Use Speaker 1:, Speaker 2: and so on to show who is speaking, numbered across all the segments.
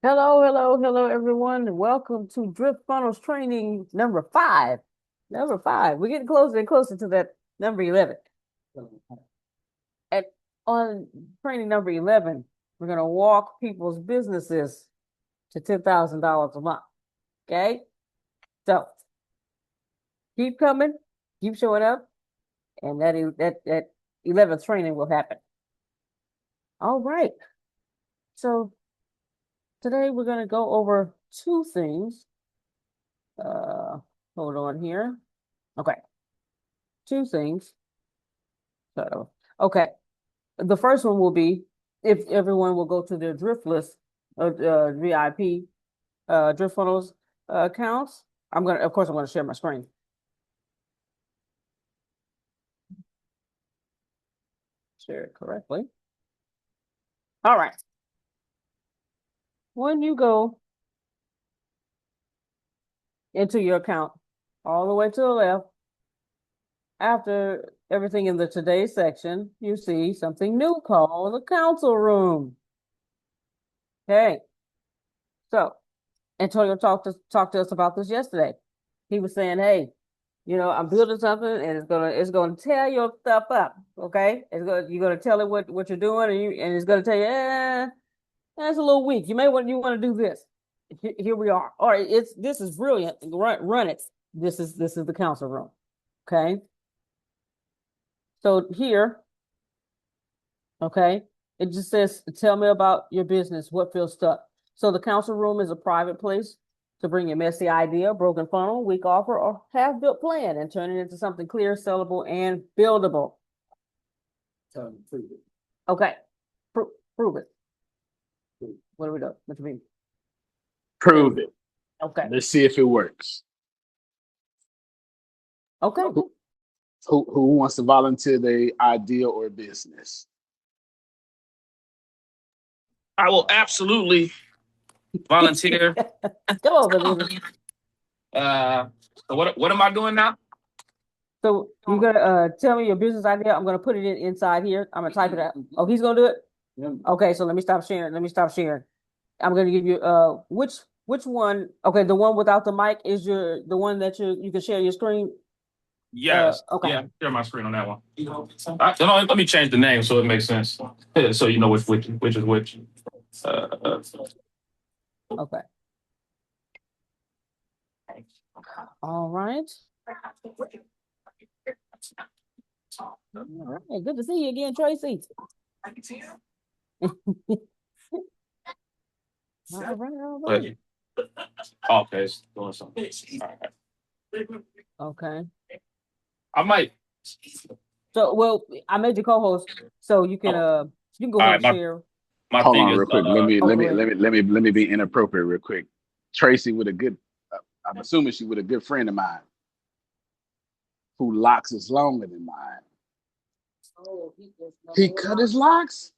Speaker 1: Hello, everyone, and welcome to DriftFunnels training number five. Number five. We're getting closer and closer to that number 11. And on training number 11, we're going to walk people's businesses to $10,000 a month. Okay? So keep coming, keep showing up, and that 11th training will happen. All right. So today we're going to go over two things. Hold on here. Okay. Two things. So, okay. The first one will be if everyone will go to their drift list of VIP drift funnels accounts. Of course, I'm gonna share my screen. Share it correctly. All right. When you go into your account, all the way to the left, after everything in the today section, you see something new called the council room. Okay. So Antonio talked to us about this yesterday. He was saying, "Hey, I'm building something, and it's gonna tear your stuff up. Okay, you're gonna tell it what you're doing, and it's gonna tell you, that's a little weak. You want to do this. Here we are. All right, this is brilliant. Run it. This is the council room. Okay, so here, okay, it just says, tell me about your business. What feels stuck. So the council room is a private place to bring your messy idea, broken funnel, weak offer, or half-built plan and turn it into something clear, sellable, and buildable. Tell me, prove it. Okay, prove it. What do we do? What do you mean?
Speaker 2: Prove it.
Speaker 1: Okay.
Speaker 2: Let's see if it works.
Speaker 1: Okay.
Speaker 2: Who wants to volunteer their idea or business?
Speaker 3: I will absolutely volunteer.
Speaker 1: Come on, baby.
Speaker 3: So what am I doing now?
Speaker 1: So you're gonna tell me your business idea. I'm gonna put it inside here. I'm gonna type it out. Oh, he's gonna do it? Yeah. Okay, so let me stop sharing. I'm gonna give you which one? Okay, the one without the mic is the one that you can share your screen.
Speaker 3: Yes.
Speaker 1: Okay.
Speaker 3: Yeah, share my screen on that one. Let me change the name so it makes sense. So you know which is which.
Speaker 1: Okay. All right. All right. Good to see you again, Tracy. All right.
Speaker 3: Okay, it's doing something. All right.
Speaker 1: Okay.
Speaker 3: I might.
Speaker 1: So, well, I made you co-host, so you can go
Speaker 3: All
Speaker 1: ahead
Speaker 3: right,
Speaker 1: and share.
Speaker 3: my
Speaker 2: Hold
Speaker 3: thing
Speaker 2: on,
Speaker 3: is
Speaker 2: real quick.
Speaker 1: Oh, go ahead.
Speaker 2: Let me be inappropriate, real quick. Tracy with a good, I'm assuming she with a good friend of mine, who locks is longer than mine.
Speaker 1: Oh,
Speaker 2: He cut his locks.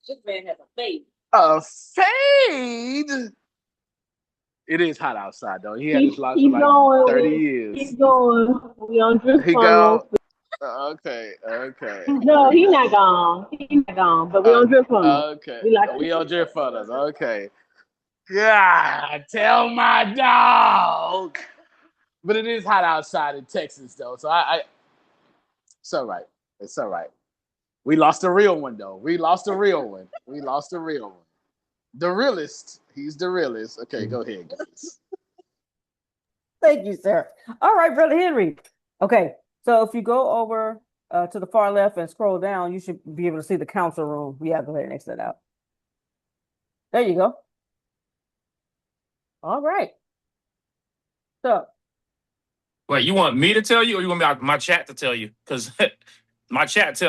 Speaker 1: This man has a face.
Speaker 2: A fade. It is hot outside though. He had his locks for
Speaker 4: Keep
Speaker 2: like
Speaker 4: going.
Speaker 2: 30 years.
Speaker 4: Keep going. We on drift
Speaker 2: He
Speaker 4: funnels.
Speaker 2: go. Okay, okay,
Speaker 4: No, he not gone. He not gone. But we on drift funnels.
Speaker 2: okay.
Speaker 4: We like
Speaker 2: We on drift photos. Okay. Yeah, tell my dog. But it is hot outside in Texas though, so it's all right. It's all right. We lost a real one though. We lost a real one. We lost a real one. The realist. He's the realist. Okay, go ahead, guys.
Speaker 1: Thank you, sir. All right, brother Henry. Okay, so if you go over to the far left and scroll down, you should be able to see the council room. Yeah, go ahead and exit that out. There you go. All right. So,
Speaker 3: Wait, you want me to tell you, or you want my chat to tell you? Because my chat.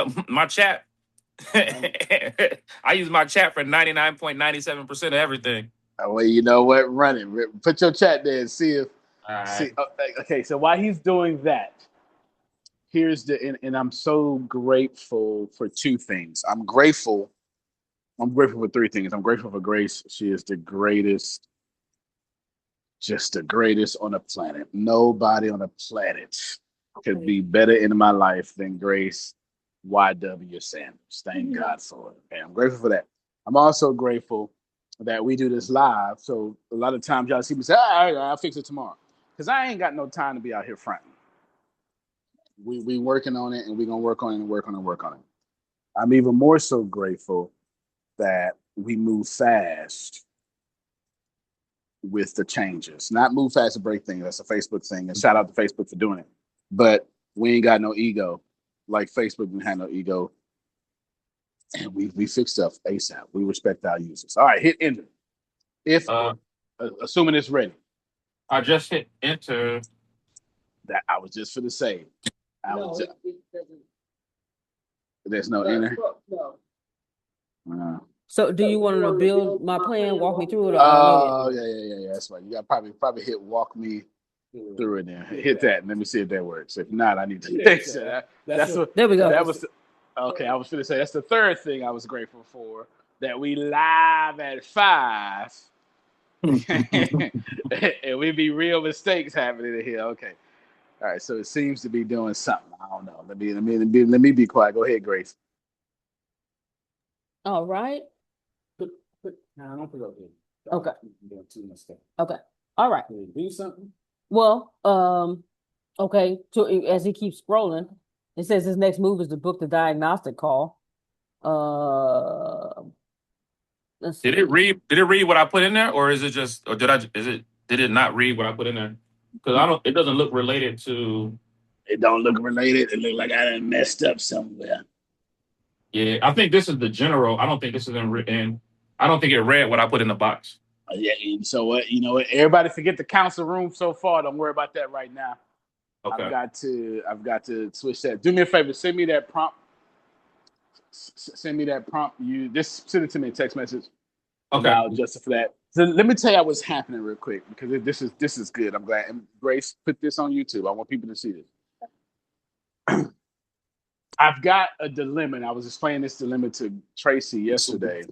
Speaker 3: I use my chat for 99.97% of everything.
Speaker 2: Well, you know what? Run it. Put your chat there and see if.
Speaker 3: All
Speaker 2: See.
Speaker 3: right.
Speaker 2: Okay, so while he's doing that, here's and I'm so grateful for two things. I'm grateful. I'm grateful for three things. I'm grateful for Grace. She is the greatest, just the greatest on the planet. Nobody on the planet could be better in my life than Grace. YW Sanders. Thank God for it. Okay, I'm grateful for that. I'm also grateful that we do this live. So a lot of times y'all see me say, I'll fix it tomorrow. Because I ain't got no time to be out here fronting. We working on it, and we're going to work on it and work on it and work on it. I'm even more so grateful that we move fast with the changes. Not move fast to break things. That's a Facebook thing. And shout out to Facebook for doing it. But we ain't got no ego. Like Facebook didn't have no ego. And we fix stuff ASAP. We respect our users. All right, hit enter. If assuming it's ready.
Speaker 3: I just hit enter.
Speaker 2: That I was just for the save. There's no enter.
Speaker 1: So do you want to build my plan? Walk me through it.
Speaker 2: Oh yeah. That's right. You got probably hit walk me through it. Then hit that. And let me see if that works. If not, I need to fix it.
Speaker 1: There we go.
Speaker 2: That was okay. I was going to say that's the third thing I was grateful for. That we live at 5, and we be real mistakes happening in here. Okay. All right. So it seems to be doing something. I don't know. Let me be quiet. Go ahead, Grace.
Speaker 1: All right.
Speaker 2: No, don't put it up here.
Speaker 1: Okay.
Speaker 2: You're doing too much stuff.
Speaker 1: Okay. All right.
Speaker 2: Can you do something?
Speaker 1: Well, okay. So as he keeps scrolling, it says his next move is to book the diagnostic call. Let's see.
Speaker 3: Did it read what I put in there, or is it just, or did it not read what I put in there? Because it doesn't look related to.
Speaker 2: It don't look related. It look like I done messed up somewhere.
Speaker 3: Yeah, I think this is the general. I don't think this is in. I don't think it read what I put in the box.
Speaker 2: Yeah. So what? You know what? Everybody forget the council room so far. Don't worry about that right now.
Speaker 3: Okay.
Speaker 2: I've got to switch that. Do me a favor. Send me that prompt. Send me that prompt. Send it to me in text message.
Speaker 3: Okay.
Speaker 2: I'll adjust it for that. So let me tell you what's happening real quick, because this is good. I'm glad. And Grace, put this on YouTube. I want people to see this. I've got a dilemma, and I was explaining this dilemma to Tracy yesterday.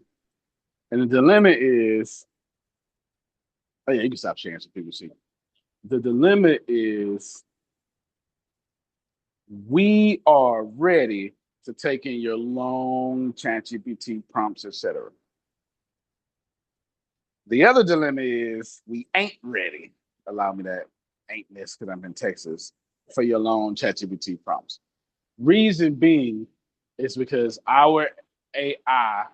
Speaker 2: And the dilemma is, oh yeah, you can stop sharing so people see. The dilemma is, we are ready to take in your long ChatGPT prompts, etc. The other dilemma is, we ain't ready. Allow me that ain'tness, because I'm in Texas, for your long ChatGPT prompts. Reason being is because our AI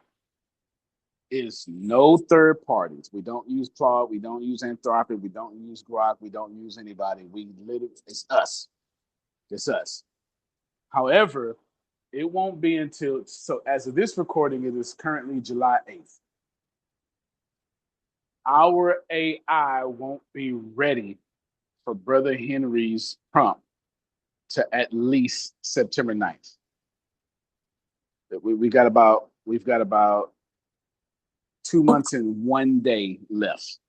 Speaker 2: is no third parties. We don't use Claude. We don't use Anthropic. We don't use Grok. We don't use anybody. It's us. It's us. However, it won't be until, so as of this recording, it is currently July 8th. Our AI won't be ready for Brother Henry's prompt to at least September 9th. We've got about 2 months and 1 day left.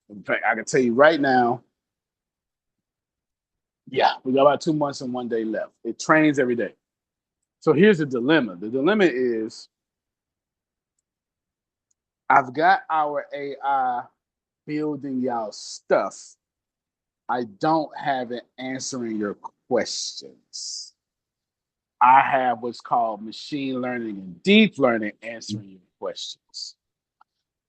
Speaker 2: In fact, I can tell you right now, yeah, we got about 2 months and 1 day left. It trains every day. So here's the dilemma. The dilemma is, I've got our AI building y'all stuff. I don't have it answering your questions. I have what's called machine learning and deep learning answering your questions.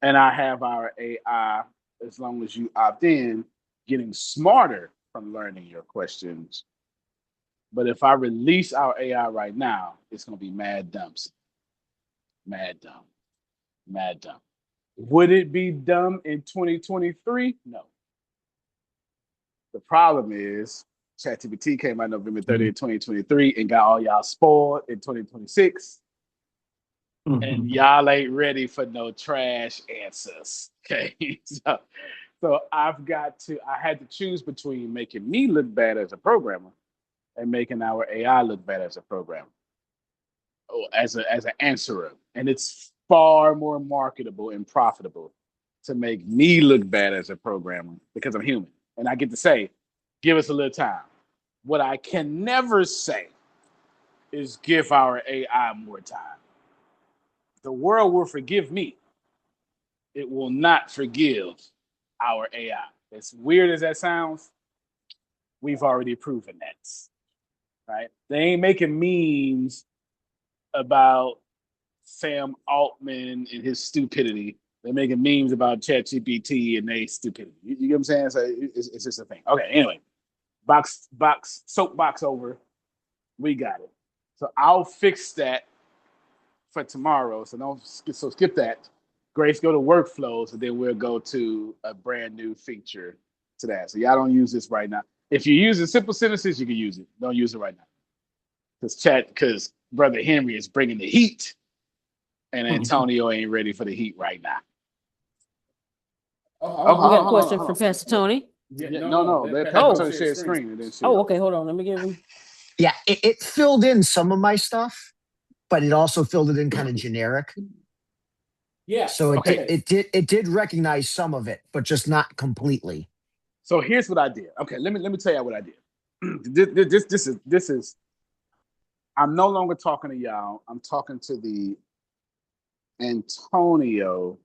Speaker 2: And I have our AI, as long as you opt in, getting smarter from learning your questions. But if I release our AI right now, it's going to be mad dumb. Mad dumb. Mad dumb. Would it be dumb in 2023? No. The problem is, ChatGPT came out November 30th, 2023, and got all y'all spoiled in 2026. And y'all ain't ready for no trash answers. Okay. So I had to choose between making me look bad as a programmer and making our AI look bad as a programmer. Oh, as an answerer. And it's far more marketable and profitable to make me look bad as a programmer, because I'm human. And I get to say, give us a little time. What I can never say is give our AI more time. The world will forgive me. It will not forgive our AI. As weird as that sounds, we've already proven that. right? They ain't making memes about Sam Altman and his stupidity. They're making memes about ChatGPT and their stupidity. You get what I'm saying? So it's just a thing. Okay, anyway, soapbox over. We got it. So I'll fix that for tomorrow. So skip that. Grace, go to workflows, and then we'll go to a brand new feature to that. So y'all don't use this right now. If you're using simple sentences, you can use it. Don't use it right now. Because Brother Henry is bringing the heat, and Antonio ain't ready for the heat right now.
Speaker 1: We got a question from Pastor Tony.
Speaker 2: No. Let Pastor Tony share his screen. And then
Speaker 1: okay. Hold on. Let me give him.
Speaker 5: Yeah, it filled in some of my stuff, but it also filled it in kind of generic. Yeah. So it did recognize some of it, but just not completely.
Speaker 2: So here's what I did. Okay, let me tell you what I did. This is. I'm no longer talking to y'all. I'm talking to the Antonio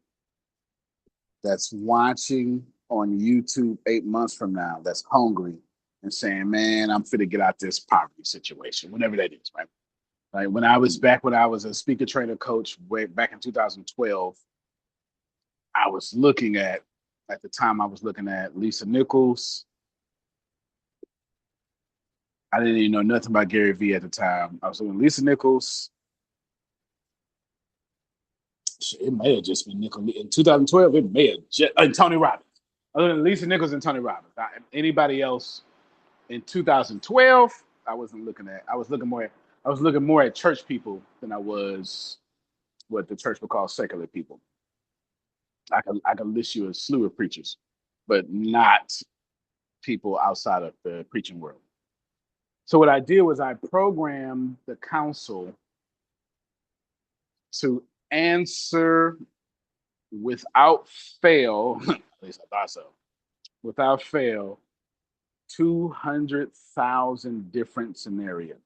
Speaker 2: that's watching on YouTube 8 months from now. That's hungry and saying, "Man, I'm fit to get out this poverty situation," whatever that is, right? Like when I was a speaker trainer coach way back in 2012, I was looking at Lisa Nichols. I didn't even know nothing about Gary Vee at the time. I was doing Lisa Nichols. It may have just been Nichols. In 2012, it may have just Tony Robbins. Other than Lisa Nichols and Tony Robbins. Anybody else in 2012, I wasn't looking at. I was looking more at church people than I was what the church would call secular people. I can list you a slew of preachers, but not people outside of the preaching world. So what I did was I programmed the council to answer without fail, at least I thought so, without fail, 200,000 different scenarios.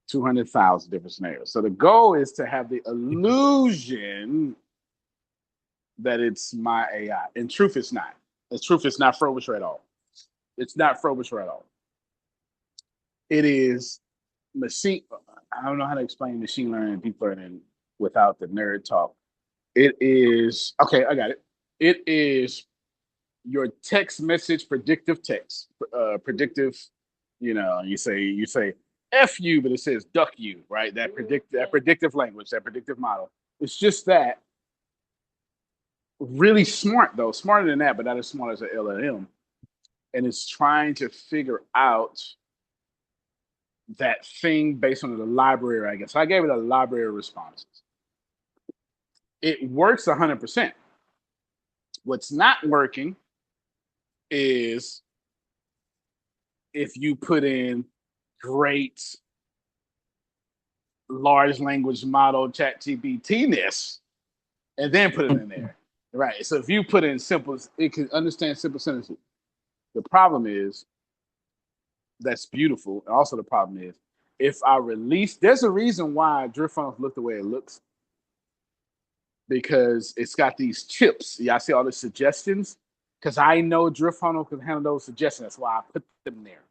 Speaker 2: 200,000 different scenarios. So the goal is to have the illusion that it's my AI. In truth, it's not. In truth, it's not Frobisher at all. It's not Frobisher at all. It is machine. I don't know how to explain machine learning and deep learning without the nerd talk. It is okay. I got it. It is your text message predictive text. Predictive. You say F you, but it says duck you, right? That predictive language, that predictive model. It's just that. Really smart though, smarter than that, but not as smart as an LLM. And it's trying to figure out that thing based on the library, I guess. So I gave it a library of responses. It works 100%. What's not working is if you put in great large language model ChatGPT-ness and then put it in there. Right. So if you put in simple, it can understand simple sentences. The problem is that's beautiful. And also the problem is if I release, there's a reason why DriftFunnels look the way it looks. Because it's got these chips. Y'all see all the suggestions? Because I know DriftFunnels can handle those suggestions. That's why I put them there.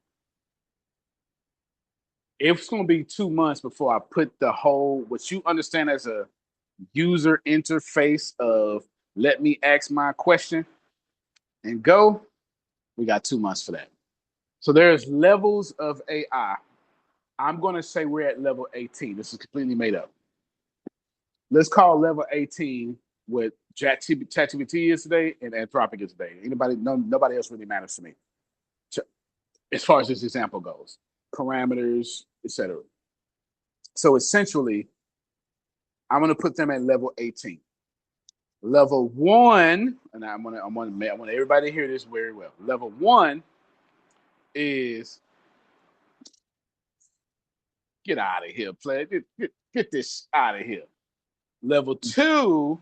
Speaker 2: It's going to be 2 months before I put the whole, what you understand as a user interface of let me ask my question and go. We got 2 months for that. So there's levels of AI. I'm going to say we're at level 18. This is completely made up. Let's call level 18 what ChatGPT is today and Anthropic is today. Nobody else really matters to me. As far as this example goes, parameters, etc. So essentially, I'm going to put them at level 18. Level 1, and I want everybody to hear this very well. Level 1 is get out of here, play. Get this out of here. Level 2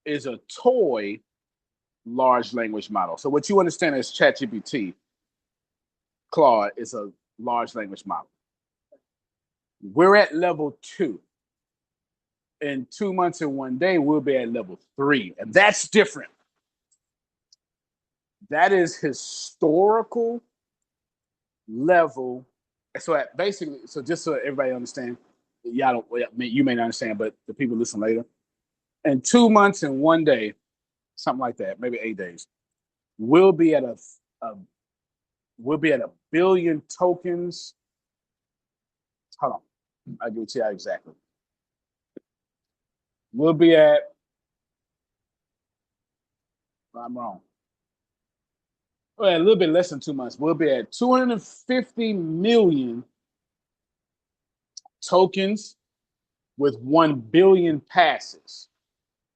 Speaker 2: is a toy large language model. So what you understand as ChatGPT, Claude, is a large language model. We're at level 2. In 2 months and 1 day, we'll be at level 3. And that's different. That is historical level. So basically, so just so everybody understand, y'all don't, you may not understand, but the people listen later. In 2 months and 1 day, something like that, maybe 8 days, we'll be at a billion tokens. Hold on, I'll give it to you exactly. We'll be at. I'm wrong. Well, a little bit less than 2 months. We'll be at 250 million tokens with 1 billion passes.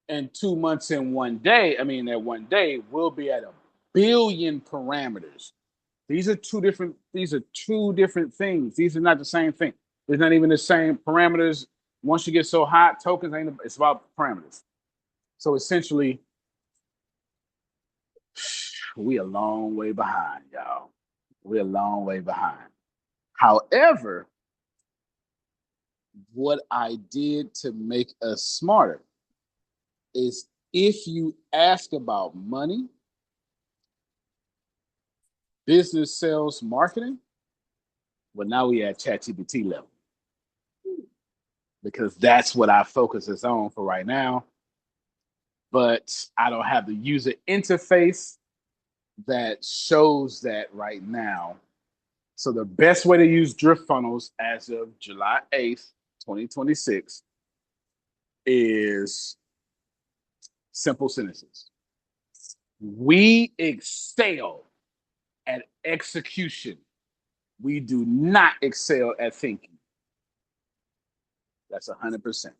Speaker 2: In 2 months and 1 day, that 1 day, we'll be at 1 billion parameters. These are two different things. These are not the same thing. It's not even the same parameters. Once you get so hot, tokens it's about parameters. So essentially, we a long way behind, y'all. We're a long way behind. However, what I did to make us smarter is if you ask about money, business, sales, marketing, well, now we at ChatGPT level. Because that's what our focus is on for right now. But I don't have the user interface that shows that right now. So the best way to use DriftFunnels as of July 8th, 2026 is simple sentences. We excel at execution. We do not excel at thinking. That's 100%.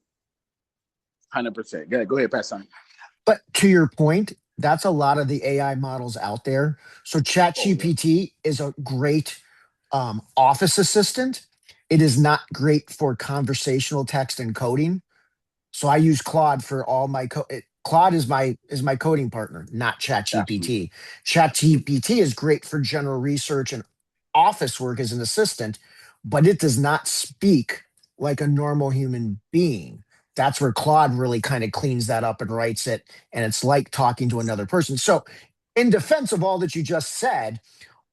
Speaker 2: 100%. Go ahead, Pastor.
Speaker 5: But to your point, that's a lot of the AI models out there. So ChatGPT is a great office assistant. It is not great for conversational text and coding. So I use Claude for all my Claude is my coding partner, not ChatGPT. ChatGPT is great for general research and office work as an assistant, but it does not speak like a normal human being. That's where Claude really kind of cleans that up and writes it, and it's like talking to another person. So, in defense of all that you just said,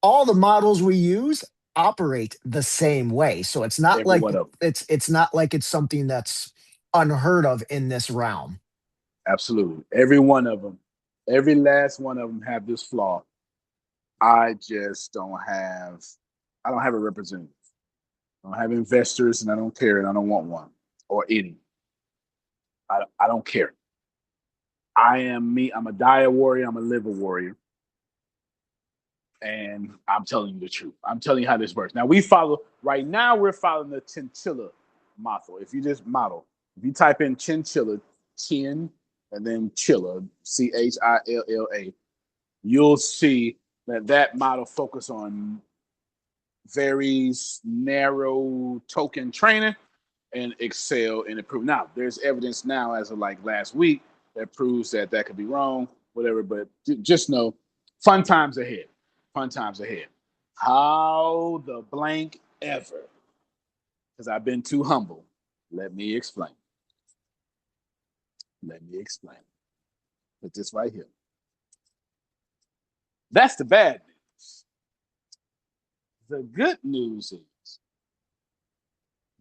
Speaker 5: all the models we use operate the same way. So it's not like it's not like it's something that's unheard of in this realm.
Speaker 2: Absolutely. Every one of them, every last one of them have this flaw. I just don't have a representative. I don't have investors and I don't care and I don't want one or any. I don't care. I am me. I'm a die warrior. I'm a live a warrior. And I'm telling you the truth. I'm telling you how this works. Now we're following the chinchilla model. If you type in chinchilla, chin, and then chilla, CHILLA, you'll see that model focus on very narrow token training and excel and improve. Now, there's evidence now as of like last week that proves that could be wrong, whatever, but just know, fun times ahead. Fun times ahead. How the blank ever? Because I've been too humble. Let me explain. Put this right here. That's the bad news. The good news is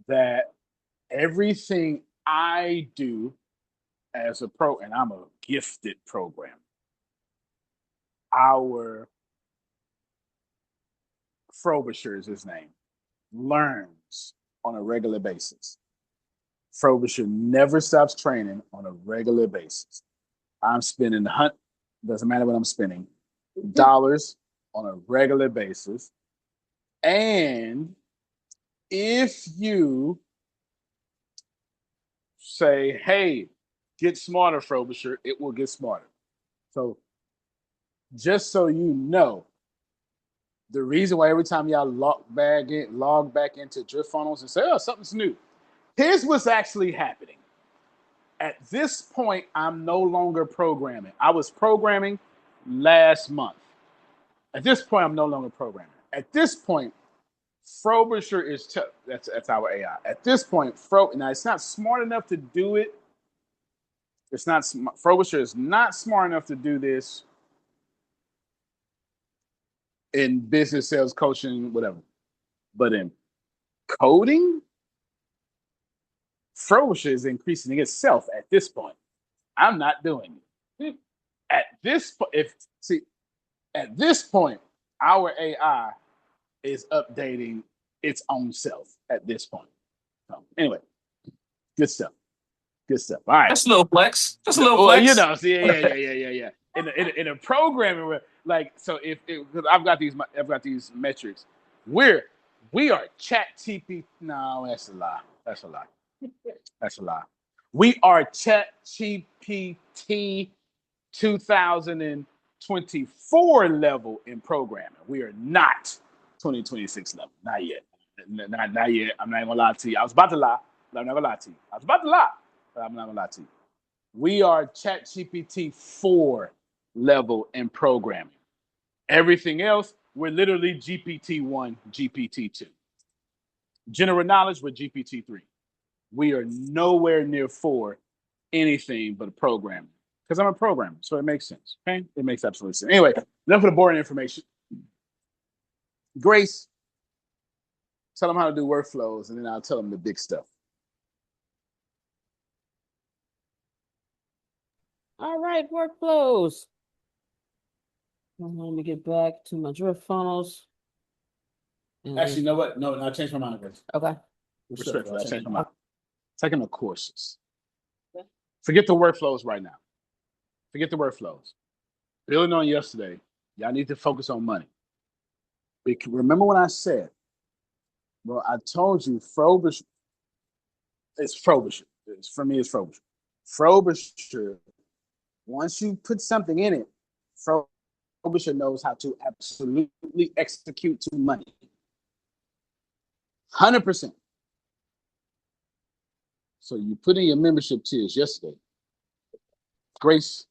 Speaker 2: that everything I do as a pro, and I'm a gifted programmer, our Frobisher is his name, learns on a regular basis. Frobisher never stops training on a regular basis. I'm spending doesn't matter what I'm spending, dollars on a regular basis. And if you say, hey, get smarter, Frobisher, it will get smarter. So just so you know, the reason why every time y'all log back into DriftFunnels and say, oh, something's new, here's what's actually happening. At this point, I'm no longer programming. I was programming last month. At this point, I'm no longer programming. At this point, Frobisher is that's our AI. At this point, now it's not smart enough to do it. Frobisher is not smart enough to do this in business, sales, coaching, whatever. But in coding, Frobisher is increasing itself at this point. I'm not doing it. At this point, our AI is updating its own self at this point. So anyway, good stuff. Good stuff. All right.
Speaker 3: That's a little flex. Just a little
Speaker 2: Well,
Speaker 3: flex.
Speaker 2: you know, yeah. In a programming, like, so if because I've got these metrics, we are chat TP. No, that's a lie. That's a lie. That's a lie. We are chat GPT 2024 level in programming. We are not 2026 level. Not yet. Not yet. I'm not gonna lie to you. I was about to lie, but I'm not gonna lie to you. I was about to lie, but I'm not gonna lie to you. We are ChatGPT 4 level in programming. Everything else, we're literally GPT 1, GPT 2. General knowledge, we're GPT 3. We are nowhere near 4 anything but programming. Because I'm a programmer, so it makes sense. Okay? It makes absolute sense. Anyway, enough of the boring information. Grace, tell them how to do workflows, and then I'll tell them the big stuff.
Speaker 1: All right, workflows. Let me get back to my DriftFunnels.
Speaker 2: Actually, you know what? No, I changed my mind, Grace.
Speaker 1: Okay.
Speaker 2: Respectfully, I changed my mind. Taking the courses. Forget the workflows right now. Forget the workflows. Building on yesterday, y'all need to focus on money. Remember when I said, well, I told you Frobisher, it's Frobisher. For me, it's Frobisher. Frobisher, once you put something in it, Frobisher knows how to absolutely execute to money. 100%. So you put in your membership tiers yesterday. Grace,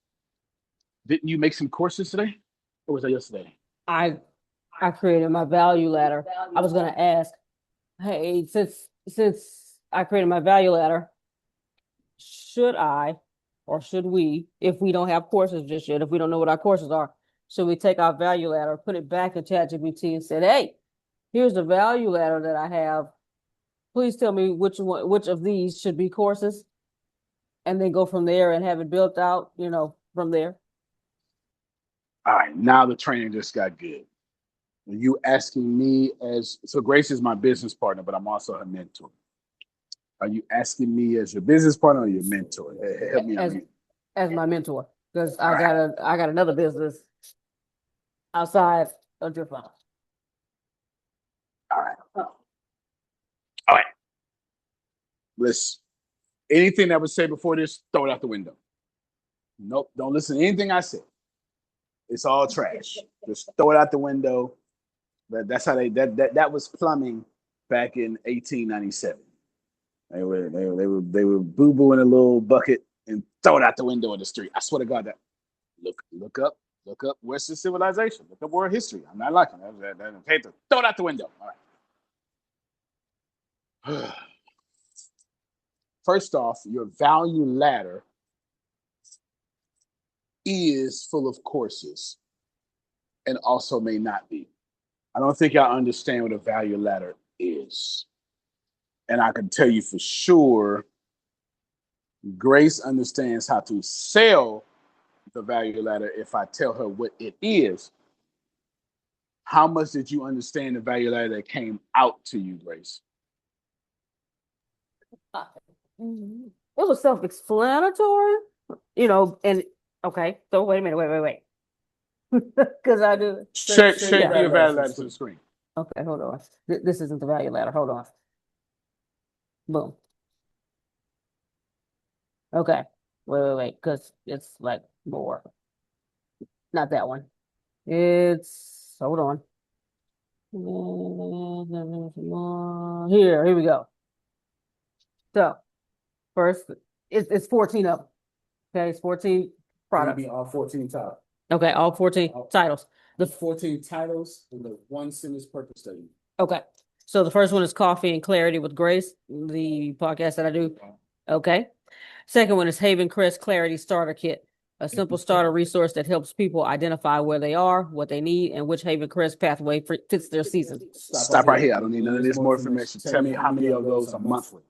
Speaker 2: didn't you make some courses today? Or was that yesterday?
Speaker 1: I created my value ladder. I was gonna ask, hey, since I created my value ladder, should I or should we, if we don't have courses just yet, if we don't know what our courses are, should we take our value ladder, put it back in ChatGPT and say, hey, here's the value ladder that I have. Please tell me which of these should be courses, and then go from there and have it built out, from there.
Speaker 2: All right, now the training just got good. Are you asking me so Grace is my business partner, but I'm also her mentor. Are you asking me as your business partner or your mentor? Help me out.
Speaker 1: As my mentor, because I got another business outside of DriftFunnels.
Speaker 2: All right. Listen, anything that was said before this, throw it out the window. Nope, don't listen to anything I said. It's all trash. Just throw it out the window. That's how that was plumbing back in 1897. They were boo-boo in a little bucket and throw it out the window in the street. I swear to God, that look up Western civilization. Look up world history. I'm not liking that. Throw it out the window. All right. First off, your value ladder is full of courses and also may not be. I don't think y'all understand what a value ladder is. And I can tell you for sure, Grace understands how to sell the value ladder if I tell her what it is. How much did you understand the value ladder that came out to you, Grace?
Speaker 1: It was self-explanatory, and okay. So wait a minute, wait. Because I do.
Speaker 2: Shake your value ladder to the screen.
Speaker 1: Okay, hold on. This isn't the value ladder. Hold on. Boom. Okay. Wait, because it's like more. Not that one. It's hold on. Here we go. So first, it's 14 of them. Okay, it's 14 products.
Speaker 2: Maybe all 14 titles.
Speaker 1: Okay, all 14 titles.
Speaker 2: The 14 titles and the one sentence purpose statement.
Speaker 1: Okay. So the first one is Coffee and Clarity with Grace, the podcast that I do. Okay. Second one is Haven Crest Clarity Starter Kit. A simple starter resource that helps people identify where they are, what they need, and which Haven Crest pathway fits their season.
Speaker 2: Stop right here. I don't need none of this more information. Tell me how many of those are monthly.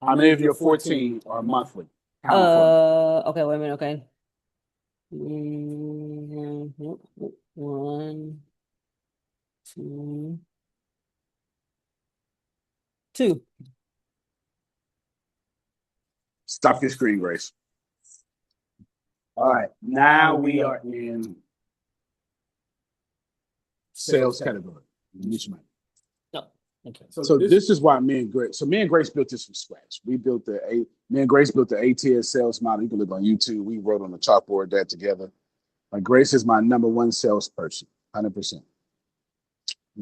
Speaker 2: How many of your 14 are monthly?
Speaker 1: Okay, wait a minute. Okay. 1, 2, 2.
Speaker 2: Stop your screen, Grace. All right, now we are in sales category.
Speaker 1: No. Okay.
Speaker 2: So this is why me and Grace built this from scratch. Me and Grace built the ATS sales model. You can look on YouTube. We wrote on the chalkboard that together. Like Grace is my number one salesperson, 100%.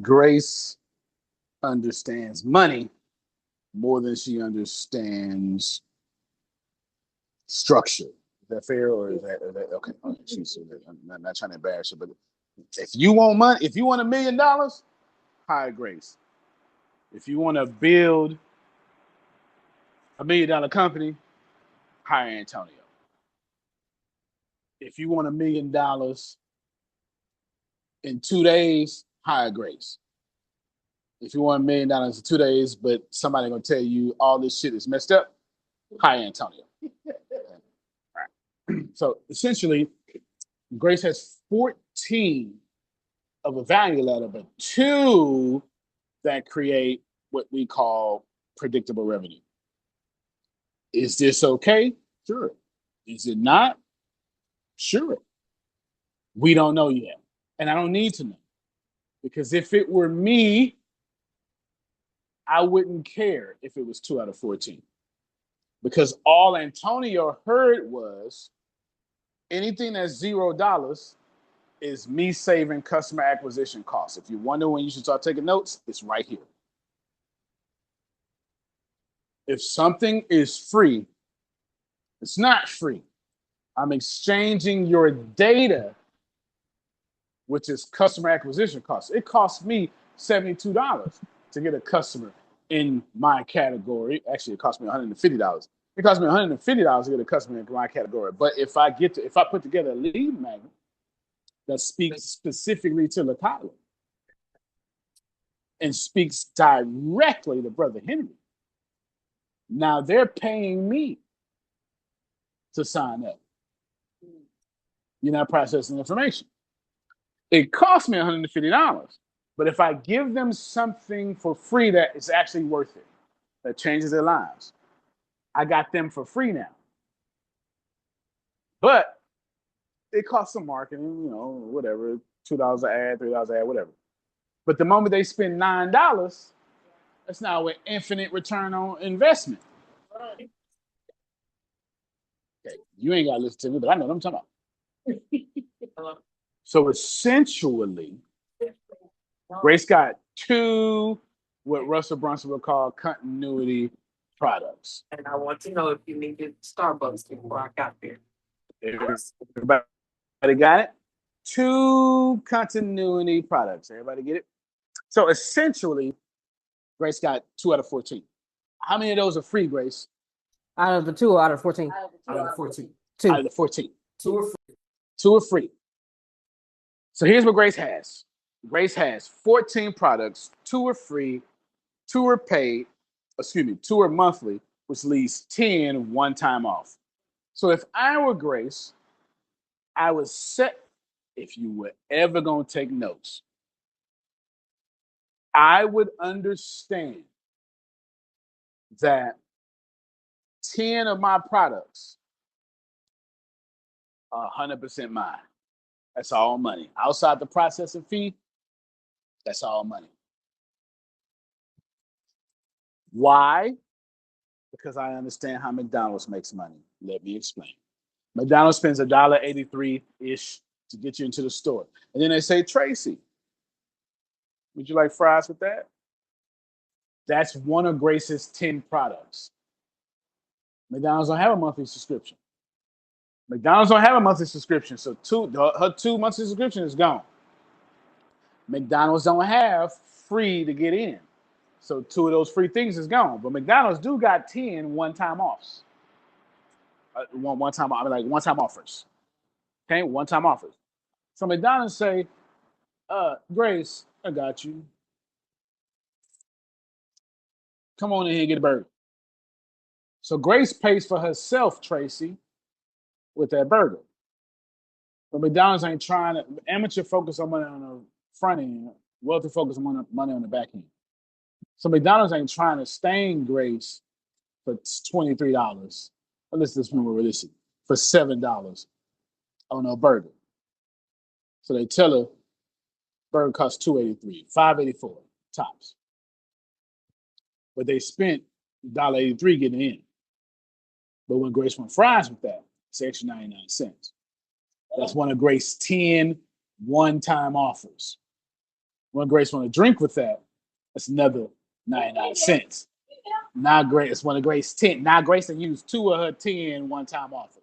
Speaker 2: Grace understands money more than she understands structure. Is that fair, or is that okay? I'm not trying to embarrass her, but if you want money, if you want $1 million, hire Grace. If you want to build $1 million company, hire Antonio. If you want $1 million in 2 days, hire Grace. If you want $1 million in 2 days, but somebody gonna tell you all this shit is messed up, hire Antonio. All right. So essentially, Grace has 14 of a value ladder, but 2 that create what we call predictable revenue. Is this okay? Sure. Is it not? Sure. We don't know yet. And I don't need to know. Because if it were me, I wouldn't care if it was 2 out of 14. Because all Antonio heard was anything that's $0 is me saving customer acquisition costs. If you wonder when you should start taking notes, it's right here. If something is free, it's not free. I'm exchanging your data, which is customer acquisition costs. It costs me $72 to get a customer in my category. Actually, it cost me $150. It cost me $150 to get a customer in my category. But if I put together a lead magnet that speaks specifically to Latala and speaks directly to Brother Henry, now they're paying me to sign up. You're not processing information. It cost me $150. But if I give them something for free that is actually worth it, that changes their lives, I got them for free now. But it costs some marketing, whatever, $2 an ad, $3 an ad, whatever. But the moment they spend $9, that's now an infinite return on investment. Okay, you ain't got to listen to me, but I know what I'm talking about. So essentially, Grace got 2 what Russell Brunson would call continuity products.
Speaker 6: And I want to know if you needed Starbucks before I got there.
Speaker 2: Everybody got it? 2 continuity products. Everybody get it? So essentially, Grace got 2 out of 14. How many of those are free, Grace?
Speaker 1: Out of the 2 or out of 14?
Speaker 6: Out of the 14.
Speaker 1: 2.
Speaker 2: Out of the 14.
Speaker 6: 2 are free.
Speaker 2: 2 are free. So here's what Grace has. Grace has 14 products. 2 are free. 2 are paid. 2 are monthly, which leaves 10 one time off. So if I were Grace, I would set, if you were ever going to take notes, I would understand that 10 of my products are 100% mine. That's all money. Outside the processing fee, that's all money. Why? Because I understand how McDonald's makes money. Let me explain. McDonald's spends $1.83-ish to get you into the store. And then they say, Tracy, would you like fries with that? That's one of Grace's 10 products. McDonald's don't have a monthly subscription. So her 2 monthly subscription is gone. McDonald's don't have free to get in. So 2 of those free things is gone. But McDonald's do got 10 one-time offs. One-time offers. Okay, one-time offers. So McDonald's say, Grace, I got you. Come on in here and get a burger. So Grace pays for herself, Tracy, with that burger. But McDonald's ain't trying to amateur focus on money on the front end, wealthy focus on money on the back end. So McDonald's ain't trying to stain Grace for $23. Let's just be more realistic. For $7 on a burger. So they tell her burger costs $2.83, $5.84 tops. But they spent $1.83 getting in. But when Grace wants fries with that, it's extra 99 cents. That's one of Grace's 10 one-time offers. When Grace wants a drink with that, that's another 99 cents. Now Grace, it's one of Grace's 10. Now Grace can use 2 of her 10 one-time offers.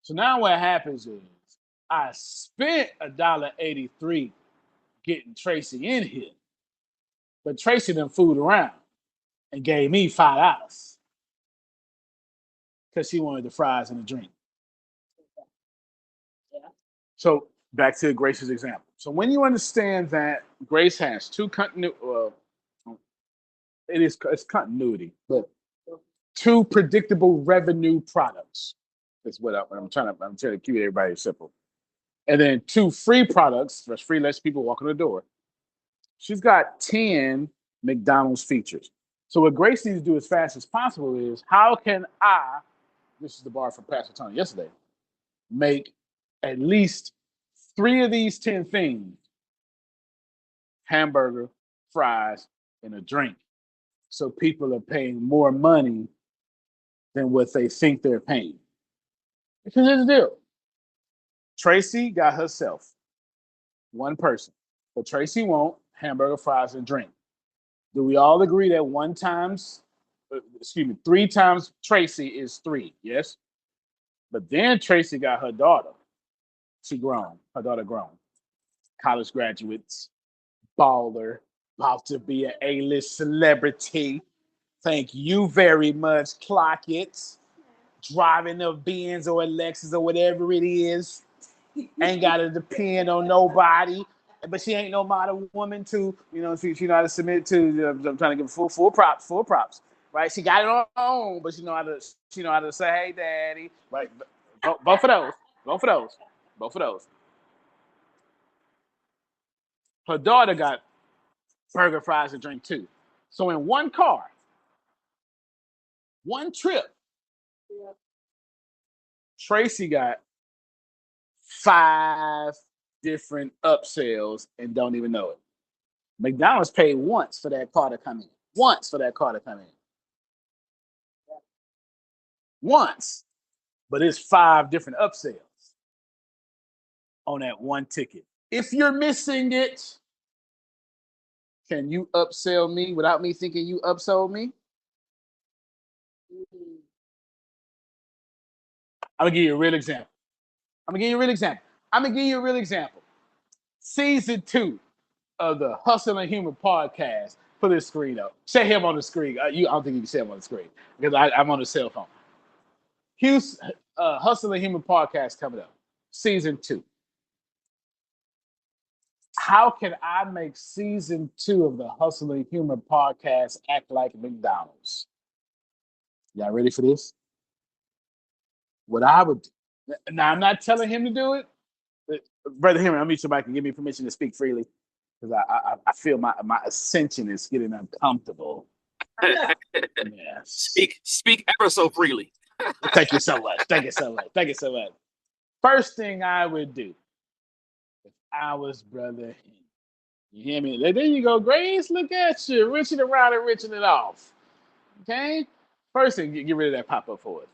Speaker 2: So now what happens is I spent $1.83 getting Tracy in here, but Tracy done fooled around and gave me $5 because she wanted the fries and the drink. So back to Grace's example. So when you understand that Grace has two it's continuity, but two predictable revenue products. That's what I'm trying to keep everybody simple. And then 2 free products. That's free lets people walk in the door. She's got 10 McDonald's features. So what Grace needs to do as fast as possible is how can I, this is the bar from Pastor Tony yesterday, make at least 3 of these 10 things: hamburger, fries, and a drink. So people are paying more money than what they think they're paying. Because here's the deal. Tracy got herself one person, but Tracy won't hamburger, fries, and drink. Do we all agree that 3 times Tracy is 3? Yes. But then Tracy got her daughter. She grown. Her daughter grown. College graduates, baller, about to be an A-list celebrity. Thank you very much, clock it. Driving a Benz or a Lexus or whatever it is. Ain't got to depend on nobody. But she ain't no model woman too. You know, she know how to submit to. I'm trying to give full props. Right? She got it on her own, but she know how to say, hey, daddy. Right? Both of those. Her daughter got burger, fries, and drink too. So in one car, one trip, Tracy got 5 different upsells and don't even know it. McDonald's paid once for that car to come in. Once. But it's 5 different upsells on that one ticket. If you're missing it, can you upsell me without me thinking you upsold me? I'm gonna give you a real example. Season 2 of the Hustle and Humor podcast. Put this screen up. Say him on the screen. I don't think you can say him on the screen because I'm on the cell phone. Hustle and Humor podcast coming up. Season 2. How can I make season 2 of the Hustle and Humor podcast act like McDonald's? Y'all ready for this? What I would do. Now, I'm not telling him to do it. Brother Henry, I'll meet somebody can give me permission to speak freely because I feel my ascension is getting uncomfortable. Yes.
Speaker 3: Speak ever so freely.
Speaker 2: Thank you so much. First thing I would do if I was Brother Henry. You hear me? There you go, Grace. Look at you. Riching around and riching it off. Okay? First thing, get rid of that pop-up for us.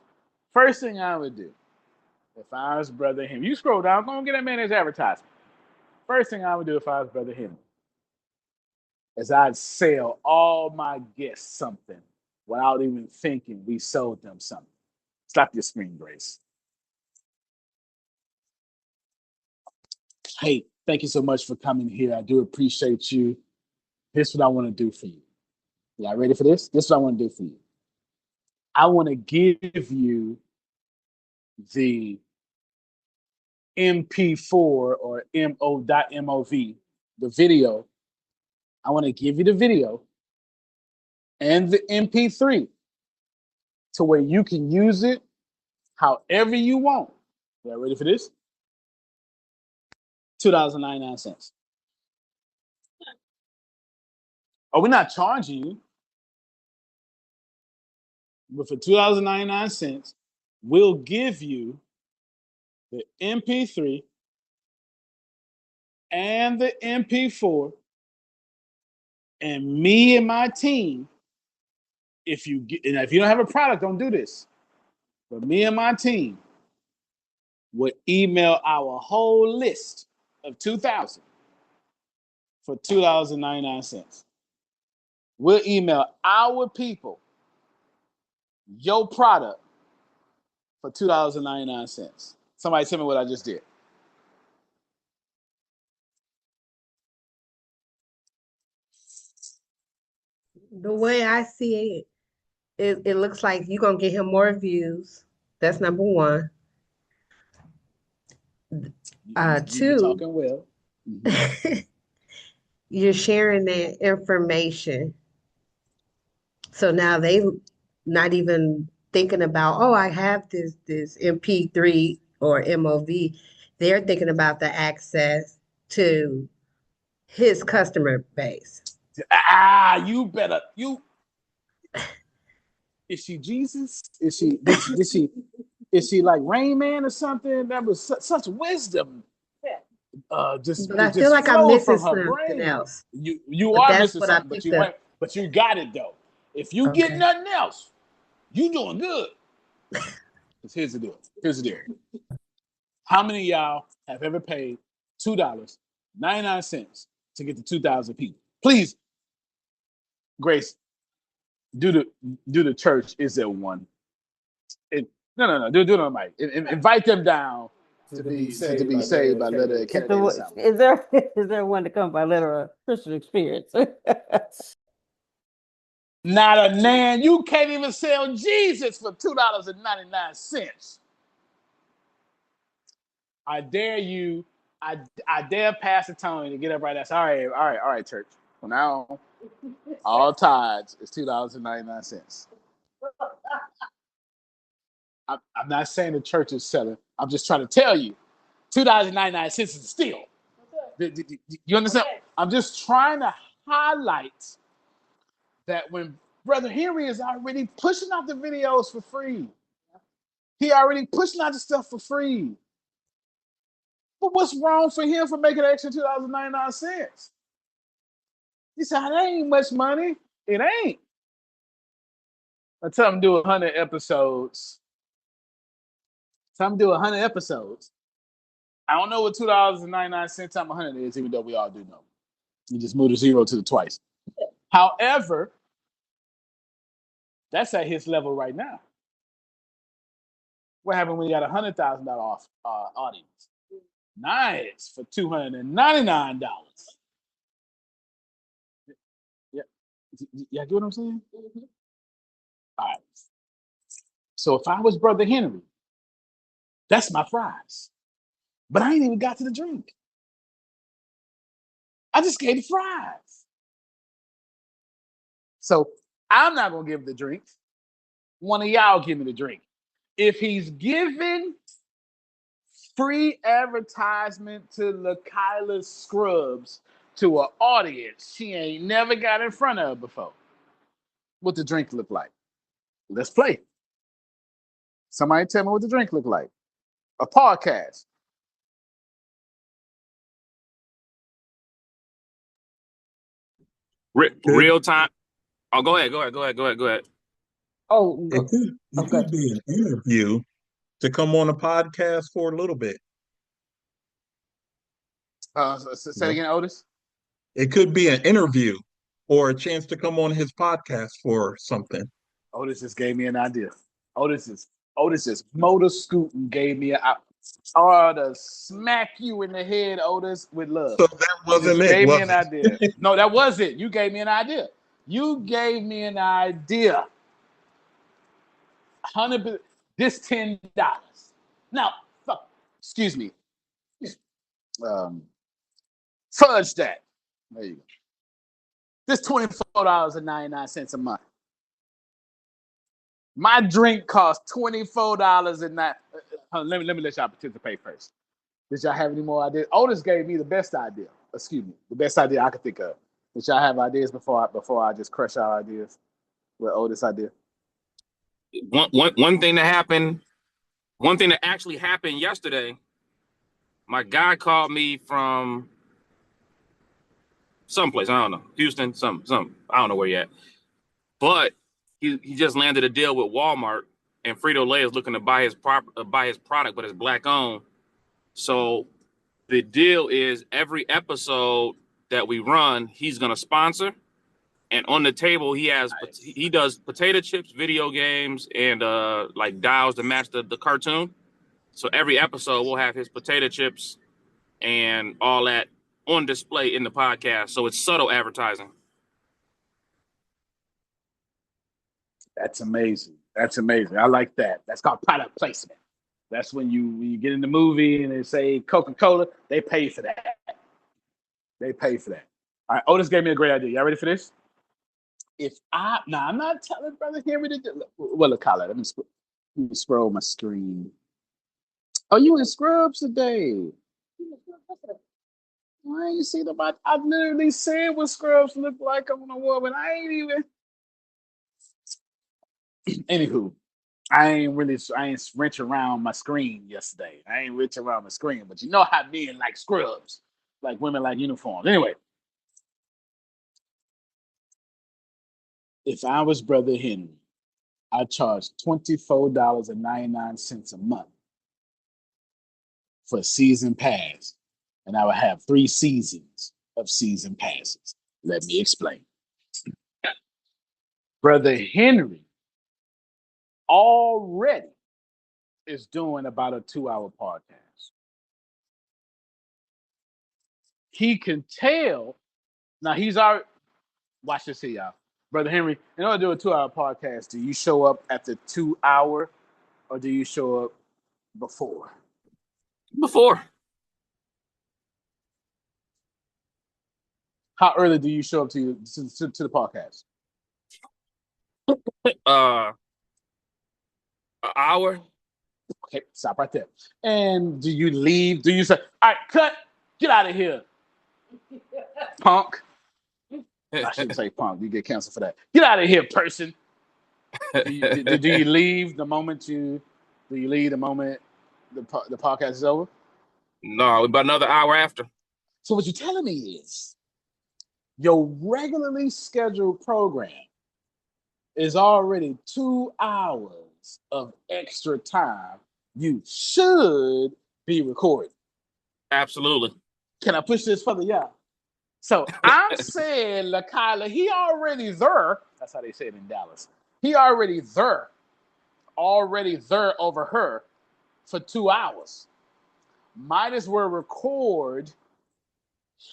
Speaker 2: First thing I would do if I was Brother Henry. You scroll down, go and get that man his advertisement. First thing I would do if I was Brother Henry is I'd sell all my guests something without even thinking we sold them something. Stop your screen, Grace. Hey, thank you so much for coming here. I do appreciate you. Here's what I want to do for you. Y'all ready for this? This is what I want to do for you. I want to give you the MP4 or MO.MOV, the video. I want to give you the video and the MP3 to where you can use it however you want. Y'all ready for this? $2.99. Oh, we're not charging you, but for $2.99, we'll give you the MP3 and the MP4, and me and my team. If you don't have a product, don't do this. But me and my team would email our whole list of 2,000 for $2.99. We'll email our people your product for $2.99. Somebody tell me what I just did.
Speaker 7: The way I see it looks like you're gonna get him more views. That's number one.
Speaker 2: You're
Speaker 7: Two,
Speaker 2: talking well. Mm-hmm.
Speaker 7: you're sharing that information. So now they not even thinking about, oh, I have this MP3 or MOV. They're thinking about the access to his customer base.
Speaker 2: You better you. Is she Jesus? Is she? Did she? Is she like Rain Man or something? That was such wisdom.
Speaker 7: But I feel
Speaker 2: Just
Speaker 7: like I'm
Speaker 2: flowed
Speaker 7: missing
Speaker 2: from her
Speaker 7: something
Speaker 2: brain.
Speaker 7: else.
Speaker 2: You
Speaker 7: But
Speaker 2: are
Speaker 7: that's
Speaker 2: missing
Speaker 7: what I
Speaker 2: something,
Speaker 7: picked up.
Speaker 2: but you got it though. If you get
Speaker 7: Okay.
Speaker 2: nothing else, you doing good. Because here's the deal. Here's the deal. How many of y'all have ever paid $2.99 to get to 2,000 people? Please, Grace, do the church. Is there one? No. Do it on mic. Invite them down to be saved by letter of Kennedy.
Speaker 1: Is there one to come by letter of Christian experience?
Speaker 2: Not a man. You can't even sell Jesus for $2.99. I dare you. I dare Pastor Tony to get up right now. All right, church. Well, now all tides is $2.99. I'm not saying the church is selling. I'm just trying to tell you, $2.99 is a steal. You understand? I'm just trying to highlight that when Brother Henry is already pushing out the videos for free, he already pushing out the stuff for free. But what's wrong for him for making an extra $2.99? He said, that ain't much money. It ain't. I tell him to do 100 episodes. I don't know what $2.99 times 100 is, even though we all do know. You just move the zero to the twice. However, that's at his level right now. What happened when you got $100,000 off audience? Nice for $299. Yeah, yeah, get what I'm saying? Mm-hmm. All right. So if I was Brother Henry, that's my fries. But I ain't even got to the drink. I just gave the fries. So I'm not gonna give the drink. One of y'all give me the drink. If he's giving free advertisement to LaKyla Scrubs to an audience she ain't never got in front of before, what the drink look like? Let's play. Somebody tell me what the drink look like. A podcast.
Speaker 3: Real time. Oh, go ahead.
Speaker 1: Oh,
Speaker 8: It could be an interview to come on a podcast for a little bit.
Speaker 2: Say it again, Otis.
Speaker 8: It could be an interview or a chance to come on his podcast for something.
Speaker 2: Otis just gave me an idea. Otis is motor scooting gave me an or to smack you in the head, Otis, with love.
Speaker 8: So that wasn't it.
Speaker 2: Gave me an idea. No, that was it. You gave me an idea. $100. This $10. Now, excuse me. Fudge that. There you go. This $24.99 a month. My drink costs $24 and that. Let me let y'all participate first. Did y'all have any more ideas? Otis gave me the best idea. Excuse me, the best idea I could think of. Did y'all have ideas before I just crush our ideas with Otis' idea?
Speaker 3: One thing that happened. One thing that actually happened yesterday. My guy called me from someplace, I don't know, Houston, some, I don't know where yet. But he just landed a deal with Walmart, and Frito-Lay is looking to buy his product, but it's black owned. So the deal is every episode that we run, he's gonna sponsor. And on the table, he does potato chips, video games, and like dials to match the cartoon. So every episode we'll have his potato chips and all that on display in the podcast. So it's subtle advertising.
Speaker 2: That's amazing. That's amazing. I like that. That's called product placement. That's when you get in the movie and they say Coca-Cola, they pay for that. They pay for that. All right, Otis gave me a great idea. Y'all ready for this? I'm not telling Brother Henry to do. Well, look, let me scroll my screen. Oh, you in scrubs today? I ain't seen about. I literally said what scrubs look like on a woman. I ain't even. Anywho, I ain't wrench around my screen yesterday. I ain't wrench around my screen, but you know how men like scrubs, like women like uniforms. Anyway, if I was Brother Henry, I'd charge $24.99 a month for a season pass, and I would have 3 seasons of season passes. Let me explain. Brother Henry already is doing about a 2-hour podcast. He can tell. Now he's already. Watch this here, y'all. Brother Henry, in order to do a 2-hour podcast, do you show up at the 2 hour or do you show up before?
Speaker 3: Before.
Speaker 2: How early do you show up to the podcast?
Speaker 3: An hour.
Speaker 2: Okay, stop right there. And do you leave? Do you say, all right, cut, get out of here, punk? I shouldn't say punk. You get canceled for that. Get out of here, person. Do you leave the moment the podcast is over?
Speaker 3: No, about another hour after.
Speaker 2: So what you're telling me is your regularly scheduled program is already 2 hours of extra time you should be recording.
Speaker 3: Absolutely.
Speaker 2: Can I push this further? Yeah. So I'm saying LaKyla, he already there. That's how they say it in Dallas. He already there over her for 2 hours. Might as well record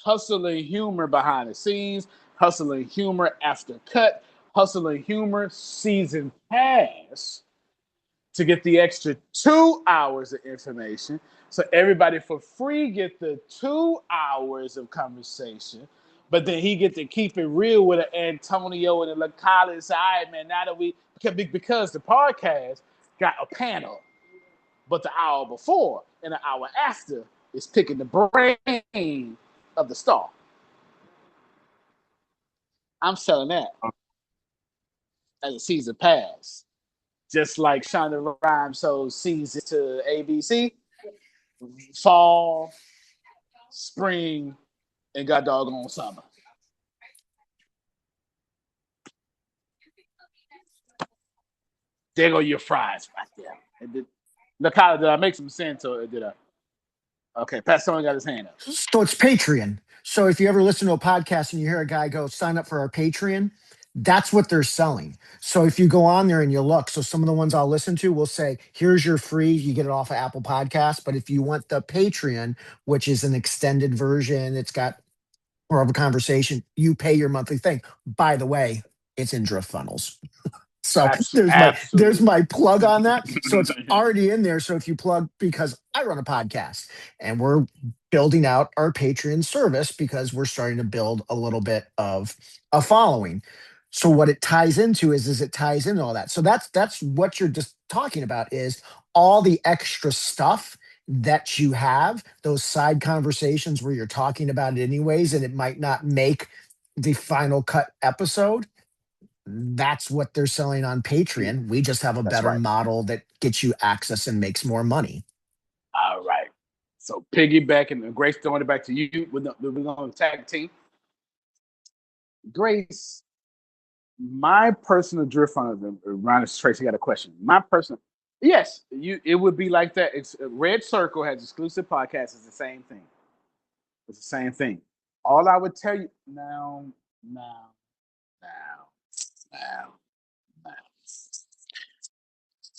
Speaker 2: hustle and humor behind the scenes, hustle and humor after cut, hustle and humor season pass to get the extra 2 hours of information. So everybody for free get the 2 hours of conversation, but then he get to keep it real with an Antonio and a LaKyla and say, all right, man, now that because the podcast got a panel, but the hour before and the hour after is picking the brain of the star. I'm selling that as a season pass. Just like Shonda Rhimes sold seasons to ABC, fall, spring, and got doggone summer. There go your fries right there. LaKyla, did I make some sense or did I? Okay, Pat Stone got his hand up.
Speaker 5: So it's Patreon. So if you ever listen to a podcast and you hear a guy go, sign up for our Patreon, that's what they're selling. So if you go on there and you look, so some of the ones I'll listen to will say, here's your free, you get it off of Apple Podcasts. But if you want the Patreon, which is an extended version, it's got more of a conversation, you pay your monthly thing. By the way, it's in DriftFunnels. So there's my plug on that. So it's already in there. So if you plug, because I run a podcast and we're building out our Patreon service because we're starting to build a little bit of a following. So what it ties into is it ties into all that. So that's what you're just talking about is all the extra stuff that you have, those side conversations where you're talking about it anyways, and it might not make the final cut episode. That's what they're selling on Patreon. We just have a better model that gets you access and makes more money.
Speaker 2: All right. So piggybacking, Grace, throwing it back to you. We're going to tag team. Grace, my personal drift funnel, Ron Tracy got a question. My personal, yes, it would be like that. It's Red Circle has exclusive podcasts. It's the same thing. It's the same thing. All I would tell you now.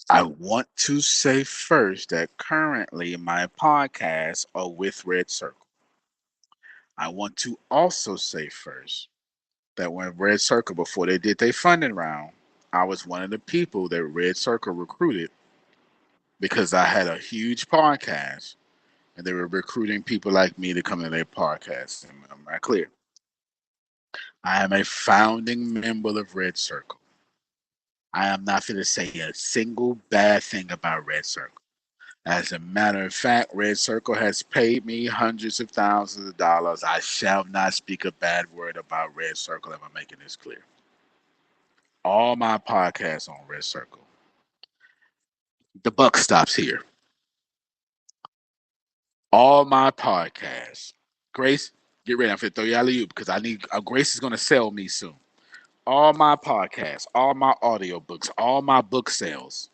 Speaker 2: I want to say first that currently my podcasts are with Red Circle. I want to also say first that when Red Circle, before they did their funding round, I was one of the people that Red Circle recruited because I had a huge podcast and they were recruiting people like me to come to their podcast. Am I clear? I am a founding member of Red Circle. I am not going to say a single bad thing about Red Circle. As a matter of fact, Red Circle has paid me hundreds of thousands of dollars. I shall not speak a bad word about Red Circle. Am I making this clear? All my podcasts on Red Circle. The buck stops here. All my podcasts. Grace, get ready. I'm going to throw you out of you because I need Grace is going to sell me soon. All my podcasts, all my audiobooks, all my book sales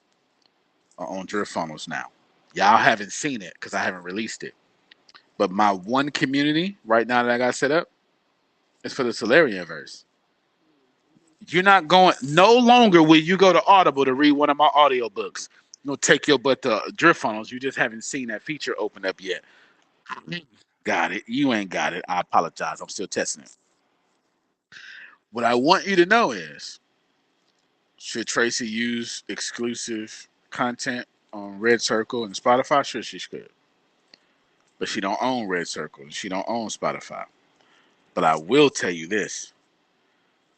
Speaker 2: are on DriftFunnels now. Y'all haven't seen it because I haven't released it. But my one community right now that I got set up is for the Solarian verse. You're not going, no longer will you go to Audible to read one of my audiobooks. You'll take your butt to DriftFunnels. You just haven't seen that feature open up yet. Got it. You ain't got it. I apologize. I'm still testing it. What I want you to know is, should Tracy use exclusive content on Red Circle and Spotify? Sure, she should. But she don't own Red Circle. She don't own Spotify. But I will tell you this,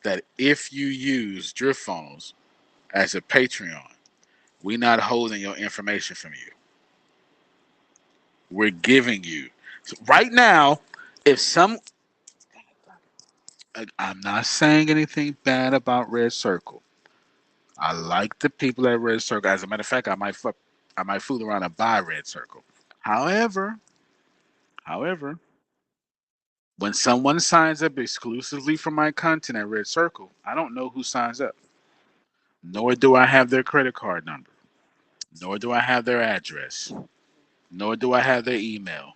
Speaker 2: that if you use DriftFunnels as a Patreon, we're not holding your information from you. We're giving you. So right now, I'm not saying anything bad about Red Circle. I like the people at Red Circle. As a matter of fact, I might fool around and buy Red Circle. However, when someone signs up exclusively for my content at Red Circle, I don't know who signs up. Nor do I have their credit card number. Nor do I have their address. Nor do I have their email.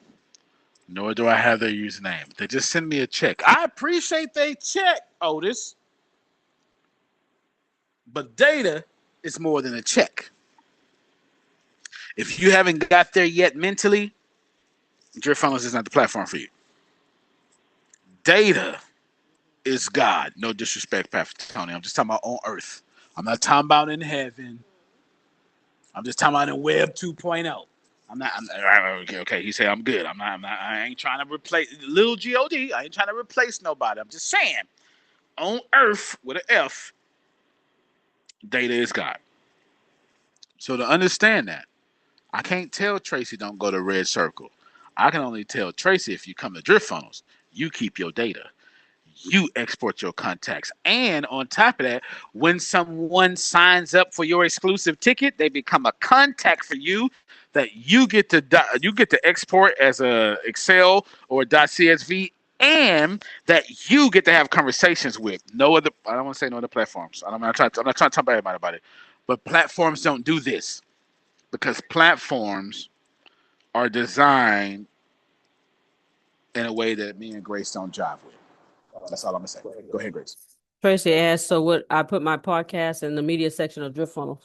Speaker 2: Nor do I have their username. They just send me a check. I appreciate they check, Otis. But data is more than a check. If you haven't got there yet mentally, DriftFunnels is not the platform for you. Data is God. No disrespect, Pastor Tony. I'm just talking about on earth. I'm not talking about in heaven. I'm just talking about in Web 2.0. Okay. He said I'm good. I ain't trying to replace little God. I ain't trying to replace nobody. I'm just saying, on Earth with an F, data is God. So to understand that, I can't tell Tracy don't go to Red Circle. I can only tell Tracy if you come to DriftFunnels, you keep your data. You export your contacts. And on top of that, when someone signs up for your exclusive ticket, they become a contact for you that you get to export as a Excel or .csv, and that you get to have conversations with. No other, I don't want to say no other platforms. I'm not trying to talk to everybody about it. But platforms don't do this because platforms are designed in a way that me and Grace don't jive with. That's all I'm gonna say. Go ahead, Grace.
Speaker 1: Tracy asked, so what, I put my podcast in the media section of DriftFunnels.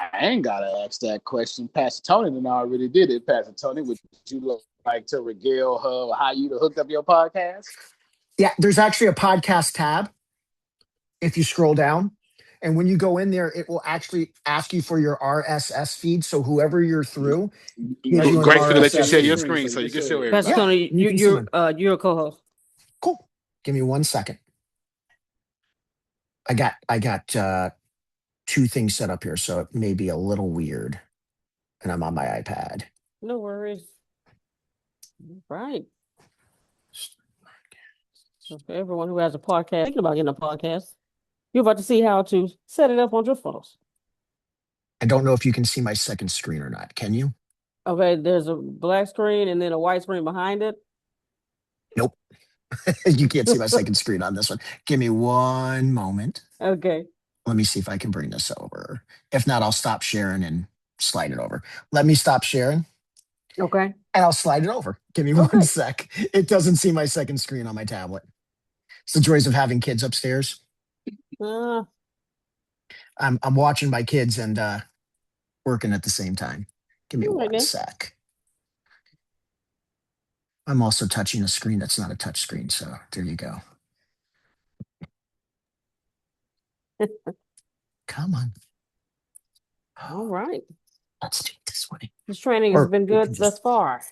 Speaker 2: I ain't gotta ask that question. Pastor Tony then already did it. Pastor Tony, would you like to regale her how you hooked up your podcast?
Speaker 5: Yeah, there's actually a podcast tab. if you scroll down. And when you go in there, it will actually ask you for your RSS feed. So whoever you're through gives you an
Speaker 2: Grateful to let you
Speaker 5: RSS
Speaker 2: share your
Speaker 5: feed.
Speaker 2: screen so you can show
Speaker 1: Pastor
Speaker 2: everybody.
Speaker 5: Yeah,
Speaker 1: Tony,
Speaker 5: you can see mine.
Speaker 1: you're a co-host.
Speaker 5: Cool. Give me 1 second. I got 2 things set up here, so it may be a little weird. And I'm on my iPad.
Speaker 1: No worries. Right. So for everyone who has a podcast, thinking about getting a podcast, you're about to see how to set it up on DriftFunnels.
Speaker 5: I don't know if you can see my second screen or not. Can you?
Speaker 1: Okay, there's a black screen and then a white screen behind it.
Speaker 5: Nope. You can't see my second screen on this one. Give me 1 moment.
Speaker 1: Okay.
Speaker 5: Let me see if I can bring this over. If not, I'll stop sharing and slide it over. Let me stop sharing
Speaker 1: Okay.
Speaker 5: and I'll slide it over. Give me
Speaker 1: Okay.
Speaker 5: 1 sec. It doesn't see my second screen on my tablet. It's the joys of having kids upstairs.
Speaker 1: Uh,
Speaker 5: I'm watching my kids and working at the same time. Give me
Speaker 1: all right
Speaker 5: 1
Speaker 1: then.
Speaker 5: sec. I'm also touching a screen that's not a touch screen. So there you go. Come on.
Speaker 1: All right.
Speaker 5: Let's do it this way.
Speaker 1: This training has
Speaker 5: Or
Speaker 1: been
Speaker 5: we can
Speaker 1: good thus
Speaker 5: just,
Speaker 1: far,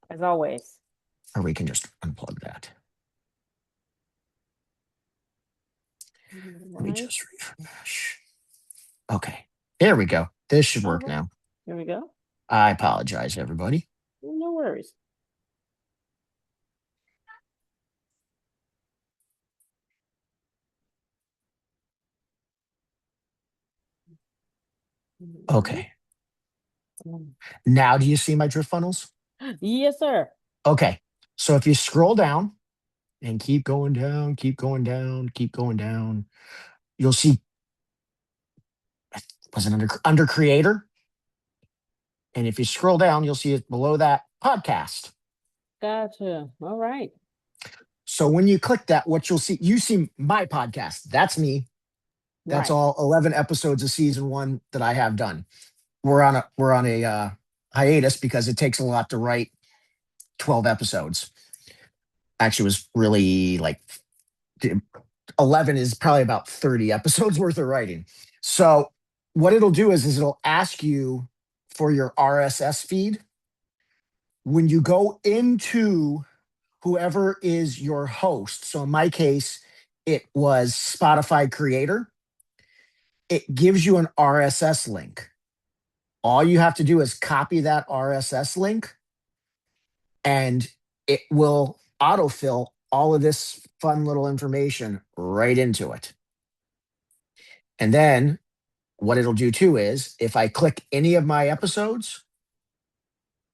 Speaker 1: as always.
Speaker 5: or we can just unplug that. Let me
Speaker 1: Right.
Speaker 5: just refresh. Okay. There we go. This should
Speaker 1: All
Speaker 5: work
Speaker 1: right.
Speaker 5: now.
Speaker 1: Here we go.
Speaker 5: I apologize, everybody.
Speaker 1: No worries.
Speaker 5: Okay. Now do you see my drift funnels?
Speaker 1: Yes, sir.
Speaker 5: Okay. So if you scroll down and keep going down, keep going down, keep going down, you'll see, was it under creator? And if you scroll down, you'll see it below that podcast.
Speaker 1: Gotcha. All right.
Speaker 5: So when you click that, what you see my podcast. That's me. That's
Speaker 1: Right.
Speaker 5: all 11 episodes of season 1 that I have done. We're on a hiatus because it takes a lot to write 12 episodes. Actually, it was really like 11 is probably about 30 episodes worth of writing. So what it'll do is it'll ask you for your RSS feed. When you go into whoever is your host, so in my case, it was Spotify Creator, it gives you an RSS link. All you have to do is copy that RSS link and it will autofill all of this fun little information right into it. And then what it'll do too is if I click any of my episodes,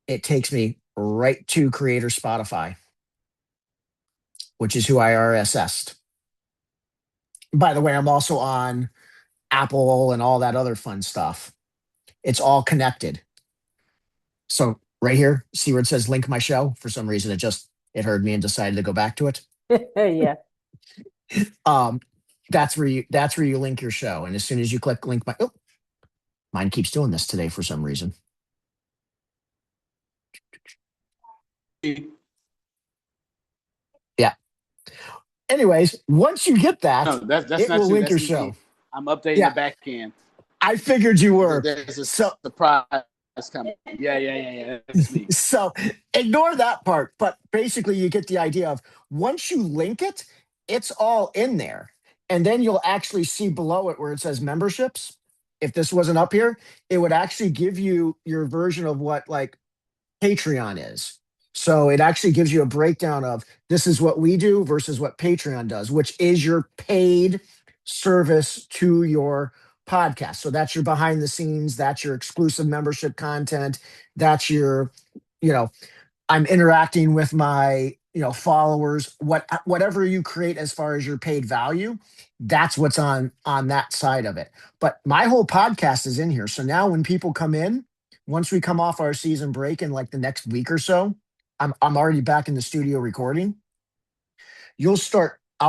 Speaker 5: it takes me right to Creator Spotify, which is who I RSS'd. By the way, I'm also on Apple and all that other fun stuff. It's all connected. So right here, see where it says link my show? For some reason, it heard me and decided to go back to it.
Speaker 1: Yeah.
Speaker 5: That's where you link your show. And as soon as you click link mine keeps doing this today for some reason. Yeah. Anyways, once you get that,
Speaker 2: No, that's
Speaker 5: it
Speaker 2: not
Speaker 5: will
Speaker 2: you.
Speaker 5: link your
Speaker 2: That's
Speaker 5: show.
Speaker 2: me. I'm updating
Speaker 5: Yeah.
Speaker 2: the back end.
Speaker 5: I figured you were.
Speaker 2: There's a
Speaker 5: So
Speaker 2: surprise coming. Yeah. That's me.
Speaker 5: so ignore that part. But basically, you get the idea of once you link it, it's all in there. And then you'll actually see below it where it says memberships. If this wasn't up here, it would actually give you your version of what like Patreon is. So it actually gives you a breakdown of this is what we do versus what Patreon does, which is your paid service to your podcast. So that's your behind the scenes, that's your exclusive membership content, that's your, you know, I'm interacting with my, followers, whatever you create as far as your paid value, that's what's on that side of it. But my whole podcast is in here. So now when people come in, once we come off our season break in like the next week or so, I'm already back in the studio recording. I'll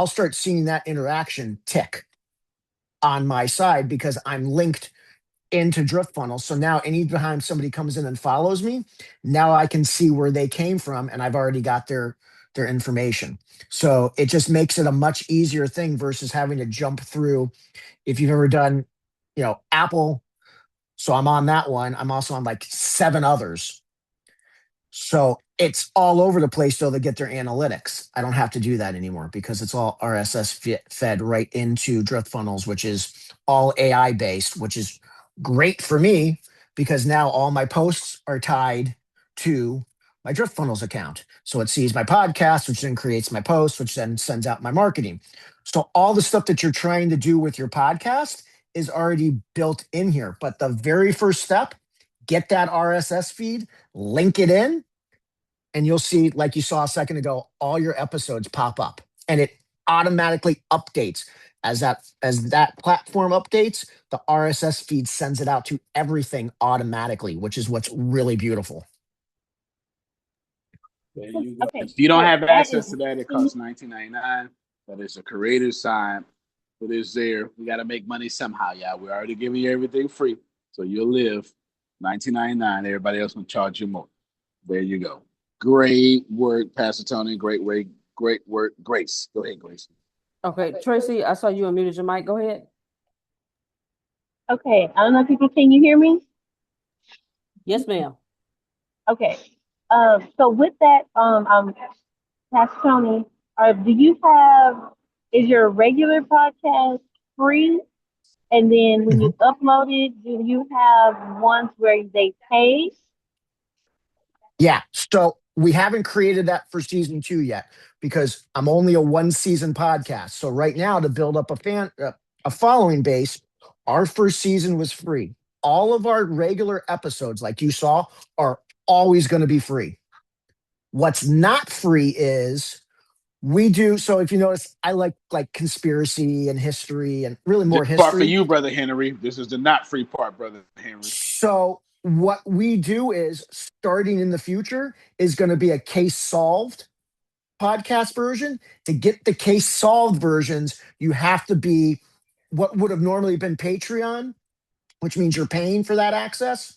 Speaker 5: start seeing that interaction tick on my side because I'm linked into DriftFunnels. So now anytime somebody comes in and follows me, now I can see where they came from and I've already got their their information. So it just makes it a much easier thing versus having to jump through. If you've ever done, Apple, so I'm on that one. I'm also on like 7 others. So it's all over the place still to get their analytics. I don't have to do that anymore because it's all RSS fed right into DriftFunnels, which is all AI based, which is great for me because now all my posts are tied to my DriftFunnels account. So it sees my podcast, which then creates my post, which then sends out my marketing. So all the stuff that you're trying to do with your podcast is already built in here. But the very first step, get that RSS feed, link it in, and you'll see, like you saw a second ago, all your episodes pop up and it automatically updates. As that platform updates, the RSS feed sends it out to everything automatically, which is what's really beautiful.
Speaker 2: There you go.
Speaker 4: Okay,
Speaker 2: If you don't
Speaker 4: so
Speaker 2: have
Speaker 4: that is
Speaker 2: access to that, it costs $19.99. But it's a creative sign. But it's there. We got to make money somehow, y'all. We're already giving you everything free. So you'll live $19.99. Everybody else will charge you more. There you go. Great work, Pastor Tony. Great work. Grace. Go ahead, Grace.
Speaker 1: Okay, Tracy, I saw you unmuted your mic. Go ahead.
Speaker 4: okay. I don't know if people can you hear me?
Speaker 1: Yes, ma'am.
Speaker 4: Okay. So with that, Pastor Tony, do you have is your regular podcast free? And then when you
Speaker 5: Mhm.
Speaker 4: upload it, do you have ones where they pay?
Speaker 5: Yeah. So we haven't created that for season 2 yet because I'm only a 1 season podcast. So right now, to build up a following base, our first season was free. All of our regular episodes, like you saw, are always going to be free. What's not free is we do. So if you notice, I like conspiracy and history and really
Speaker 2: This
Speaker 5: more
Speaker 2: part for
Speaker 5: history.
Speaker 2: you, Brother Henry. This is the not free part, Brother Henry.
Speaker 5: So what we do is starting in the future is going to be a case solved podcast version. To get the case solved versions, you have to be what would have normally been Patreon, which means you're paying for that access.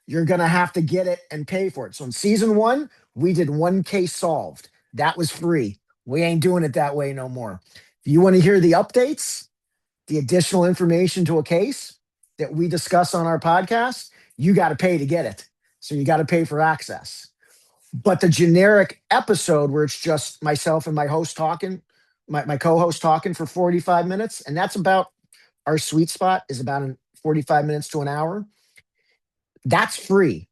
Speaker 5: You're going to have to get it and pay for it. So in season 1, we did 1 case solved. That was free. We ain't doing it that way no more. If you want to hear the updates, the additional information to a case that we discuss on our podcast, you got to pay to get it. So you got to pay for access. But the generic episode where it's just myself and my host talking, my co-host talking for 45 minutes, and that's about our sweet spot is about 45 minutes to an hour. That's free.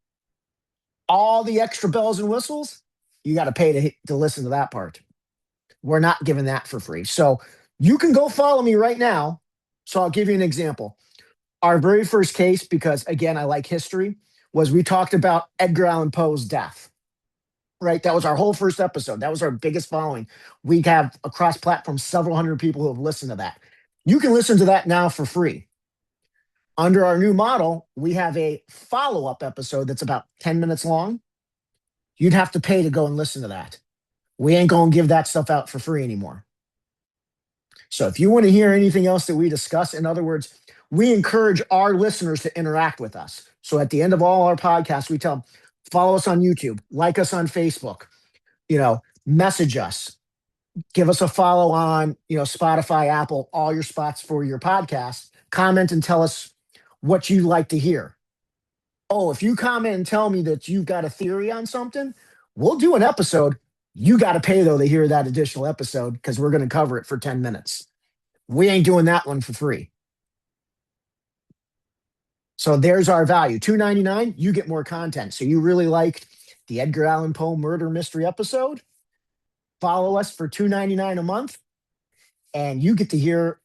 Speaker 5: All the extra bells and whistles, you got to pay to listen to that part. We're not giving that for free. So you can go follow me right now. So I'll give you an example. Our very first case, because again, I like history, was we talked about Edgar Allan Poe's death, right? That was our whole first episode. That was our biggest following. We have across platform several hundred people who have listened to that. You can listen to that now for free. Under our new model, we have a follow-up episode that's about 10 minutes long. You'd have to pay to go and listen to that. We ain't going to give that stuff out for free anymore. So if you want to hear anything else that we discuss, in other words, we encourage our listeners to interact with us. So at the end of all our podcasts, we tell them, follow us on YouTube, like us on Facebook, message us, give us a follow on, Spotify, Apple, all your spots for your podcast, comment and tell us what you'd like to hear. Oh, if you comment and tell me that you've got a theory on something, we'll do an episode. You got to pay though to hear that additional episode because we're going to cover it for 10 minutes. We ain't doing that one for free. So there's our value. $2.99, you get more content. So you really liked the Edgar Allan Poe murder mystery episode? Follow us for $2.99 a month, and you get to hear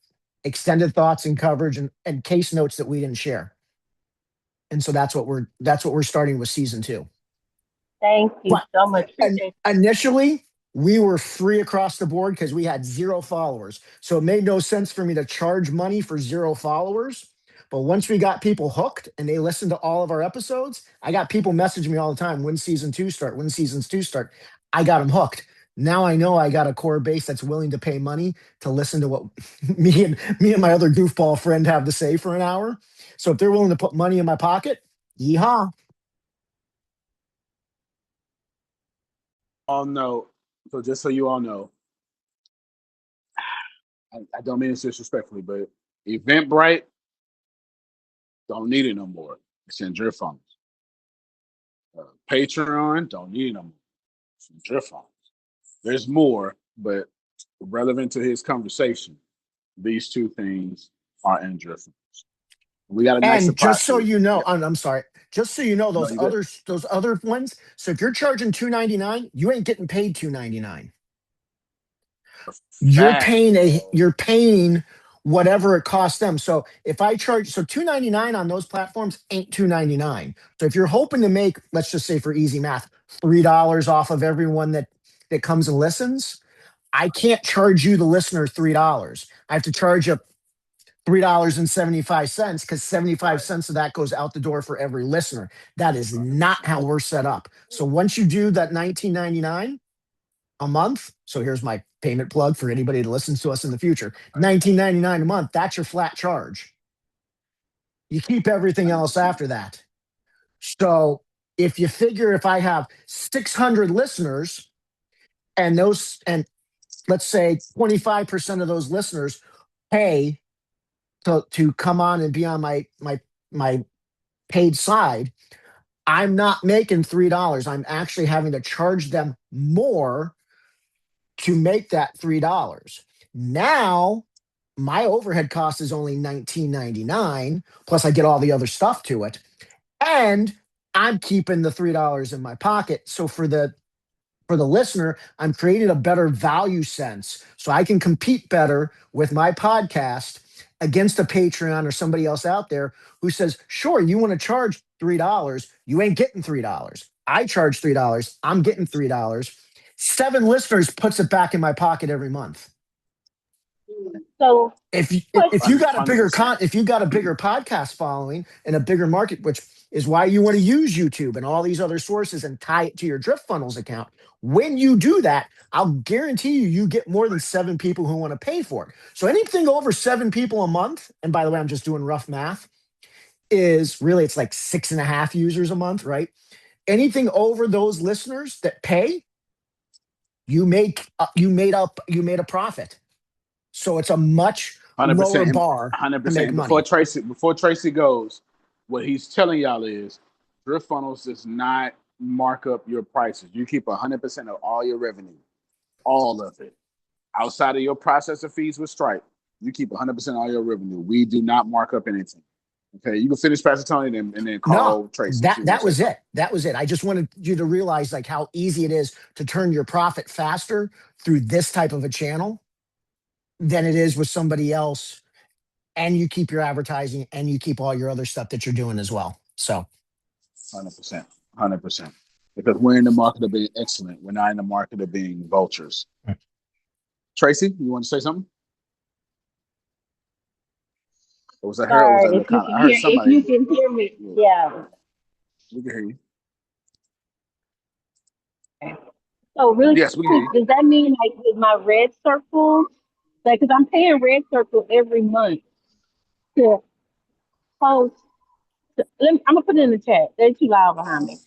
Speaker 5: extended thoughts and coverage and case notes that we didn't share. And so that's what we're starting with season 2.
Speaker 4: Thank you
Speaker 5: But
Speaker 4: so much. Appreciate
Speaker 5: initially, we were free across the board because we had 0 followers. So it made no sense for me to charge money for 0 followers. But once we got people hooked and they listened to all of our episodes, I got people messaging me all the time, when season 2 start, when seasons 2 start. I got them hooked. Now I know I got a core base that's willing to pay money to listen to what me and my other goofball friend have to say for an hour. So if they're willing to put money in my pocket, yeehaw.
Speaker 2: Oh no, So just so you all know, I don't mean this disrespectfully, but Eventbrite don't need it no more. It's in DriftFunnels. Patreon don't need it no more. It's in DriftFunnels. There's more, but relevant to his conversation, these two things are in DriftFunnels. We got a nice
Speaker 5: And
Speaker 2: surprise
Speaker 5: just
Speaker 2: for
Speaker 5: so
Speaker 2: you.
Speaker 5: you know,
Speaker 2: Yep.
Speaker 5: I'm sorry. Just so you know,
Speaker 2: No, you good.
Speaker 5: those other ones. So if you're charging $2.99, you ain't getting paid $2.99.
Speaker 2: Fact, bro.
Speaker 5: You're paying whatever it costs them. So if I charge $2.99 on those platforms ain't $2.99. So if you're hoping to make, let's just say for easy math, $3 off of everyone that comes and listens, I can't charge you the listener $3. I have to charge you $3.75 because 75
Speaker 2: Right.
Speaker 5: cents of that goes out the door for every listener. That is not
Speaker 2: 100%.
Speaker 5: how we're set up. So once you do that 19.99 a month, so here's my payment plug for anybody that listens to us in the future. 19.99 a month, that's your flat charge. You keep everything else
Speaker 2: 100%.
Speaker 5: after that. So if you figure if I have 600 listeners and let's say 25% of those listeners pay to come on and be on my paid side, I'm not making $3. I'm actually having to charge them more to make that $3. Now my overhead cost is only $19.99, plus I get all the other stuff to it. And I'm keeping the $3 in my pocket. So for the listener, I'm creating a better value sense so I can compete better with my podcast against a Patreon or somebody else out there who says, sure, you want to charge $3. You ain't getting $3. I charge $3. I'm getting $3. 7 listeners puts it back in my pocket every month.
Speaker 4: So,
Speaker 5: If you
Speaker 4: question.
Speaker 5: got a bigger
Speaker 2: 100%.
Speaker 5: if you got a bigger podcast following and a bigger market, which is why you want to use YouTube and all these other sources and tie it to your Drift Funnels account. When you do that, I'll guarantee you get more than 7 people who want to pay for it. So anything over 7 people a month, and by the way, I'm just doing rough math, is really it's like 6.5 users a month, right? Anything over those listeners that pay, you made a profit. So it's a much lower
Speaker 2: 100%.
Speaker 5: bar to
Speaker 2: 100%.
Speaker 5: make
Speaker 2: And
Speaker 5: money.
Speaker 2: before Tracy goes, what he's telling y'all is DriftFunnels does not mark up your prices. You keep 100% of all your revenue, all of it. Outside of your processor fees with Stripe, you keep 100% of all your revenue. We do not mark up anything. Okay, you can finish Pastor Tony and then
Speaker 5: No,
Speaker 2: call Tracy. She was gonna
Speaker 5: that
Speaker 2: say
Speaker 5: was
Speaker 2: something.
Speaker 5: it. That was it. I just wanted you to realize like how easy it is to turn your profit faster through this type of a channel than it is with somebody else. And you keep your advertising and you keep all your other stuff that you're doing as well. So
Speaker 2: 100%. 100%. Because we're in the market of being excellent. We're not in the market of being vultures. Tracy, you want to say something? Or was that her? Or was
Speaker 4: Sorry,
Speaker 2: that
Speaker 4: if you
Speaker 2: Lakai?
Speaker 4: can
Speaker 2: I heard
Speaker 4: hear, if you
Speaker 2: somebody.
Speaker 4: can hear me,
Speaker 2: Yeah,
Speaker 4: yeah.
Speaker 2: we can hear you.
Speaker 4: So really
Speaker 2: Yes, we can hear
Speaker 4: quick,
Speaker 2: you.
Speaker 4: does that mean like with my red circle, like, because I'm paying red circle every month to post. I'm gonna put it in the chat. They're too loud behind me.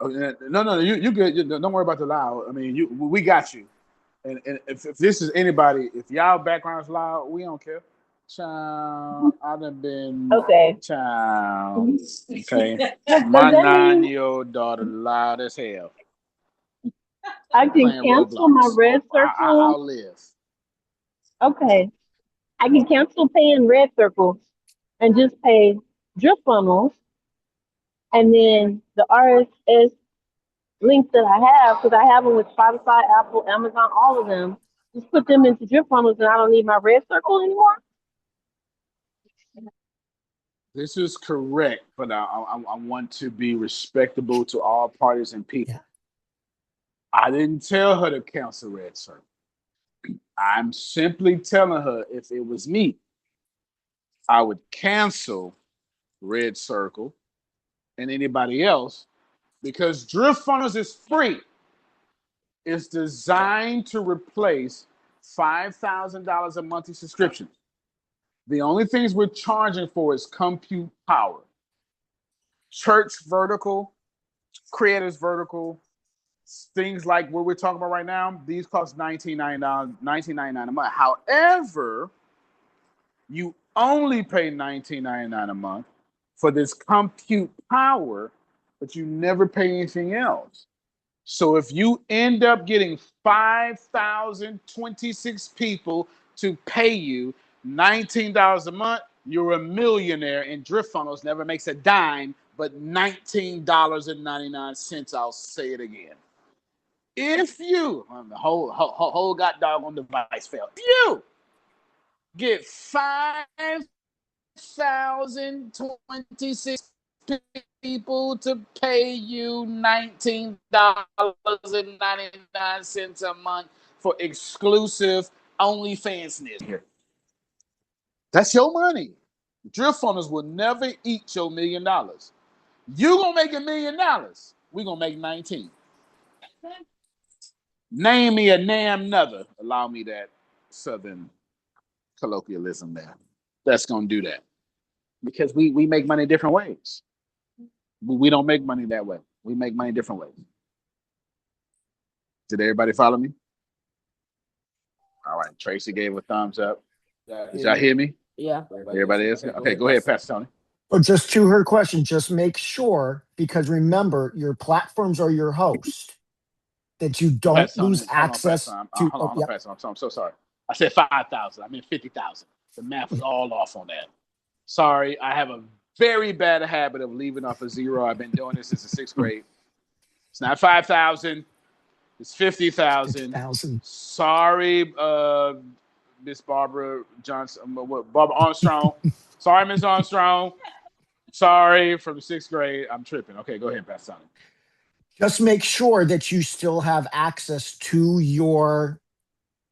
Speaker 2: Oh, no, you good. Don't worry about the loud. I mean, we got you. And if this is anybody, if y'all background's loud, we don't care. Child, I done been
Speaker 4: Okay.
Speaker 2: child. Okay,
Speaker 4: Does
Speaker 2: my
Speaker 4: that mean
Speaker 2: 9-year-old daughter loud as hell
Speaker 4: I can
Speaker 2: playing
Speaker 4: cancel my
Speaker 2: Roblox.
Speaker 4: red circle?
Speaker 2: I'll live.
Speaker 4: Okay. I can cancel paying red circle and just pay drip funnels, and then the RSS links that I have, because I have them with Spotify, Apple, Amazon, all of them. Just put them into drip funnels, and I don't need my red circle anymore.
Speaker 2: This is correct, but I want to be respectable to all parties and
Speaker 5: yeah.
Speaker 2: people. I didn't tell her to cancel Red Circle. I'm simply telling her if it was me, I would cancel Red Circle and anybody else because Drift Funnels is free. It's designed to replace $5,000 a monthly subscription. The only things we're charging for is compute power. Church vertical, creators vertical, things like what we're talking about right now, these cost $19.99 a month. However, you only pay $19.99 a month for this compute power, but you never pay anything else. So if you end up getting 5,026 people to pay you $19 a month, you're a millionaire, and DriftFunnels never makes a dime but $19.99. I'll say it again. If you, the whole got dog on device fail. If you get 5,026 people to pay you $19.99 a month for exclusive OnlyFans here. That's your money. DriftFunnels will never eat your $1 million. You gonna make $1 million. We gonna make 19. Name me a damn another. Allow me that Southern colloquialism there. That's gonna do that. Because we make money different ways. We don't make money that way. We make money different ways. Did everybody follow me? All right. Tracy gave a thumbs up. Did y'all hear me?
Speaker 1: Yeah.
Speaker 2: Everybody is? Okay, go ahead, Pastor Tony.
Speaker 5: But just to her question, just make sure, because remember, your platforms are your host, that you don't
Speaker 2: Pastor Tony,
Speaker 5: lose
Speaker 2: hold on, Pastor
Speaker 5: access
Speaker 2: Tony.
Speaker 5: to.
Speaker 2: Hold on, Pastor Tony. I'm so sorry. I said 5,000. I mean 50,000. The math was all off on that. Sorry, I have a very bad habit of leaving off a zero. I've been doing this since the 6th grade. It's not 5,000. It's 50,000.
Speaker 5: 50,000.
Speaker 2: Sorry, Miss Barbara Johnson, Barbara Armstrong. Sorry, Miss Armstrong. Sorry, from the 6th grade. I'm tripping. Okay, go ahead, Pastor Tony.
Speaker 5: Just make sure that you still have access to your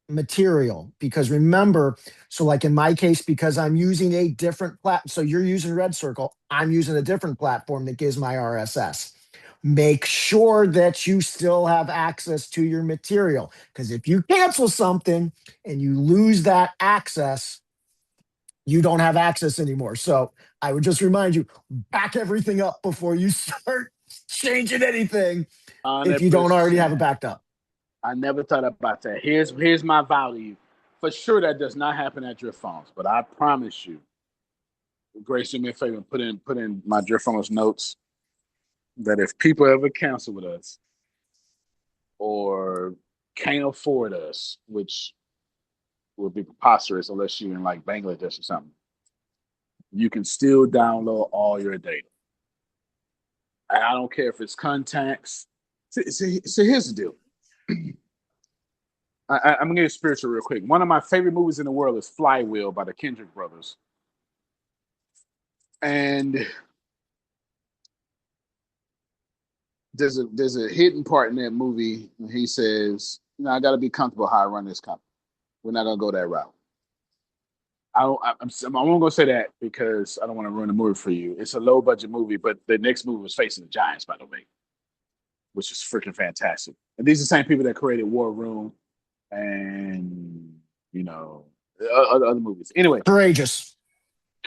Speaker 5: material, because remember, so like in my case, because I'm using a different platform, so you're using Red Circle, I'm using a different platform that gives my RSS. Make sure that you still have access to your material, because if you cancel something and you lose that access, you don't have access anymore. So I would just remind you, back everything up before you start changing anything if you don't already have it backed up.
Speaker 2: I never thought about that. Here's my vow to you. For sure, that does not happen at DriftFunnels, but I promise you, Grace, do me a favor, put in my DriftFunnels notes that if people ever cancel with us or can't afford us, which would be preposterous unless you're in like Bangladesh or something, you can still download all your data. And I don't care if it's contacts. So here's the deal. I'm gonna get spiritual real quick. One of my favorite movies in the world is Flywheel by the Kendrick brothers, and there's a hidden part in that movie. And he says, I got to be comfortable how I run this company. We're not gonna go that route. I won't go say that because I don't want to ruin the movie for you. It's a low budget movie, but the next movie was facing the Giants, by the way, which is freaking fantastic. And these are the same people that created War Room and other movies. Anyway,
Speaker 5: Courageous.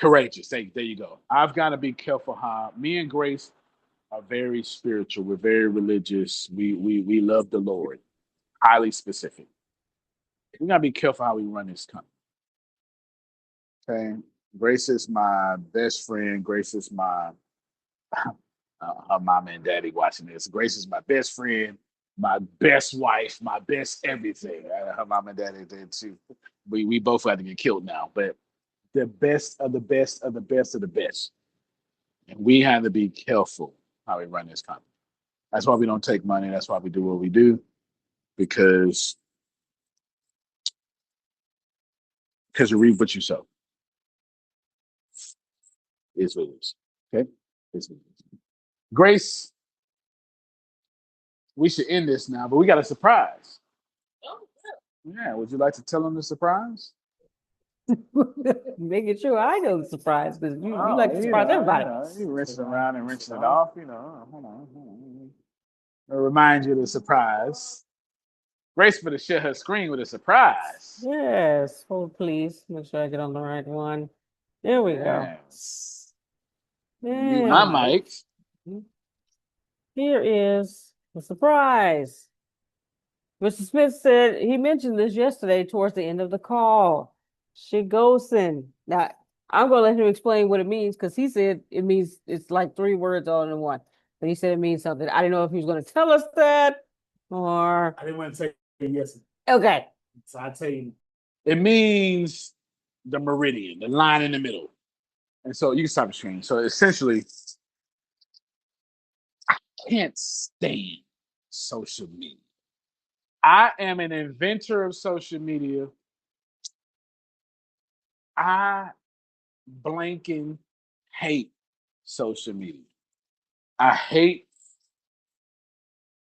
Speaker 2: There you go. I've got to be careful how me and Grace are very spiritual. We're very religious. We love the Lord, highly specific. We gotta be careful how we run this company. Okay, Grace is my best friend. Grace is my her mama and daddy watching this. Grace is my best friend, my best wife, my best everything. Her mom and daddy did too. We both had to get killed now, but the best of the best of the best of the best. And we have to be careful how we run this company. That's why we don't take money. That's why we do what we do, because you reap what you sow. Is what it is. Okay? Is what it is. Grace, we should end this now, but we got a surprise. Yeah, would you like to tell them the surprise?
Speaker 1: Making sure I know the surprise, because you like to surprise everybody.
Speaker 2: You rinsing around and rinsing it off, Hold on. I'll remind you of the surprise. Grace better share her screen with a surprise.
Speaker 1: Yes. Hold, please. Make sure I get on the right one. There we go.
Speaker 2: Mute my mic.
Speaker 1: Here is A surprise. Mr. Smith said he mentioned this yesterday towards the end of the call. Shigosen. Now, I'm going to let him explain what it means because he said it means it's like 3 words all in one. But he said it means something. I didn't know if he was going to tell us that or.
Speaker 2: I didn't want to say yes.
Speaker 1: Okay.
Speaker 2: So I tell you, it means the meridian, the line in the middle. And so you can stop the screen. So essentially, I can't stand social media. I am an inventor of social media. I blanking hate social media. I hate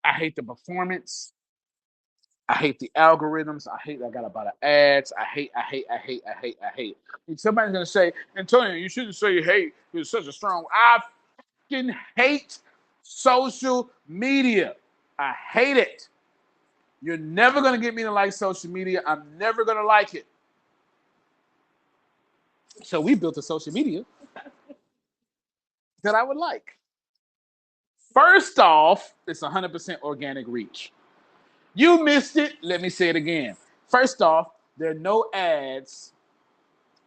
Speaker 2: I hate the performance. I hate the algorithms. I hate I got about the ads. I hate. And somebody's gonna say, Antonio, you shouldn't say hate. It's such a strong. I fucking hate social media. I hate it. You're never gonna get me to like social media. I'm never gonna like it. So we built a social media that I would like. First off, it's 100% organic reach. You missed it. Let me say it again. First off, there are no ads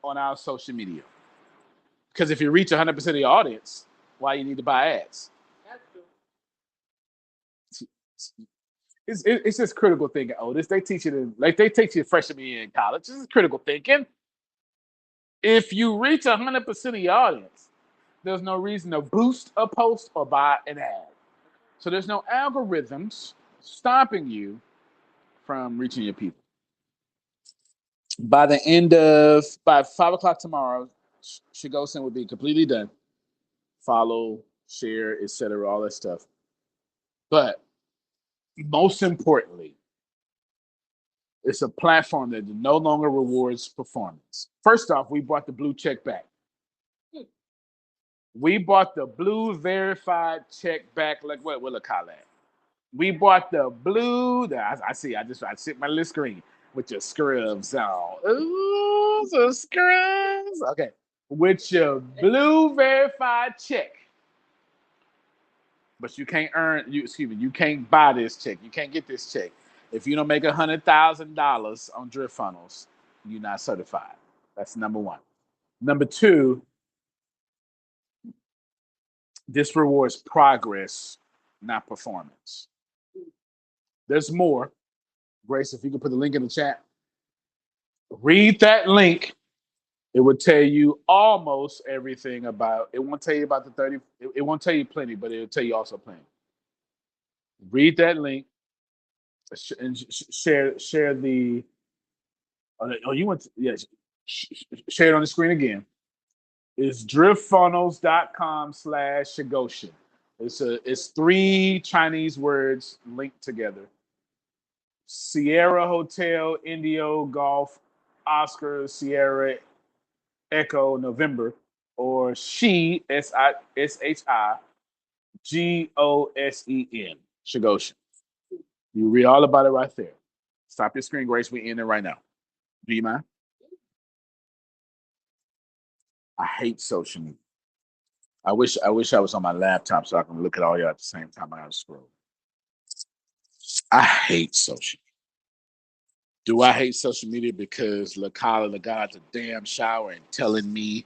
Speaker 2: on our social media. Because if you reach 100% of your audience, why you need to buy ads? It's just critical thinking, Otis. They teach you like they teach you freshman year in college. This is critical thinking. If you reach 100% of your audience, there's no reason to boost a post or buy an ad. So there's no algorithms stopping you from reaching your people. By 5 o'clock tomorrow, Shigosen will be completely done. Follow, share, etc., all that stuff. But most importantly, it's a platform that no longer rewards performance. First off, we brought the blue check back. We bought the blue verified check back. Like what will it call that? We bought the blue. I see. I sit my little screen with your scrubs on. Ooh, some scrubs. Okay, with your blue verified check. But you can't you can't buy this check. You can't get this check. If you don't make $100,000 on DriftFunnels, you're not certified. That's number one. Number two, this rewards progress, not performance. There's more. Grace, if you can put the link in the chat, read that link. It would tell you almost everything about. It won't tell you about the 30. It won't tell you plenty, but it'll tell you also plenty. Read that link and share the. Oh, you want to, yes. Share it on the screen again. It's driftfunnels.com/Shigosen. It's 3 Chinese words linked together. Sierra Hotel, Indio, Golf, Oscar, Sierra, Echo, November, or SHIGOSEN. Shigosen. You read all about it right there. Stop your screen, Grace. We in it right now. Do you mind? I hate social media. I wish I was on my laptop so I can look at all y'all at the same time. I gotta scroll. I hate social media. Do I hate social media because LaCala got out the damn shower and telling me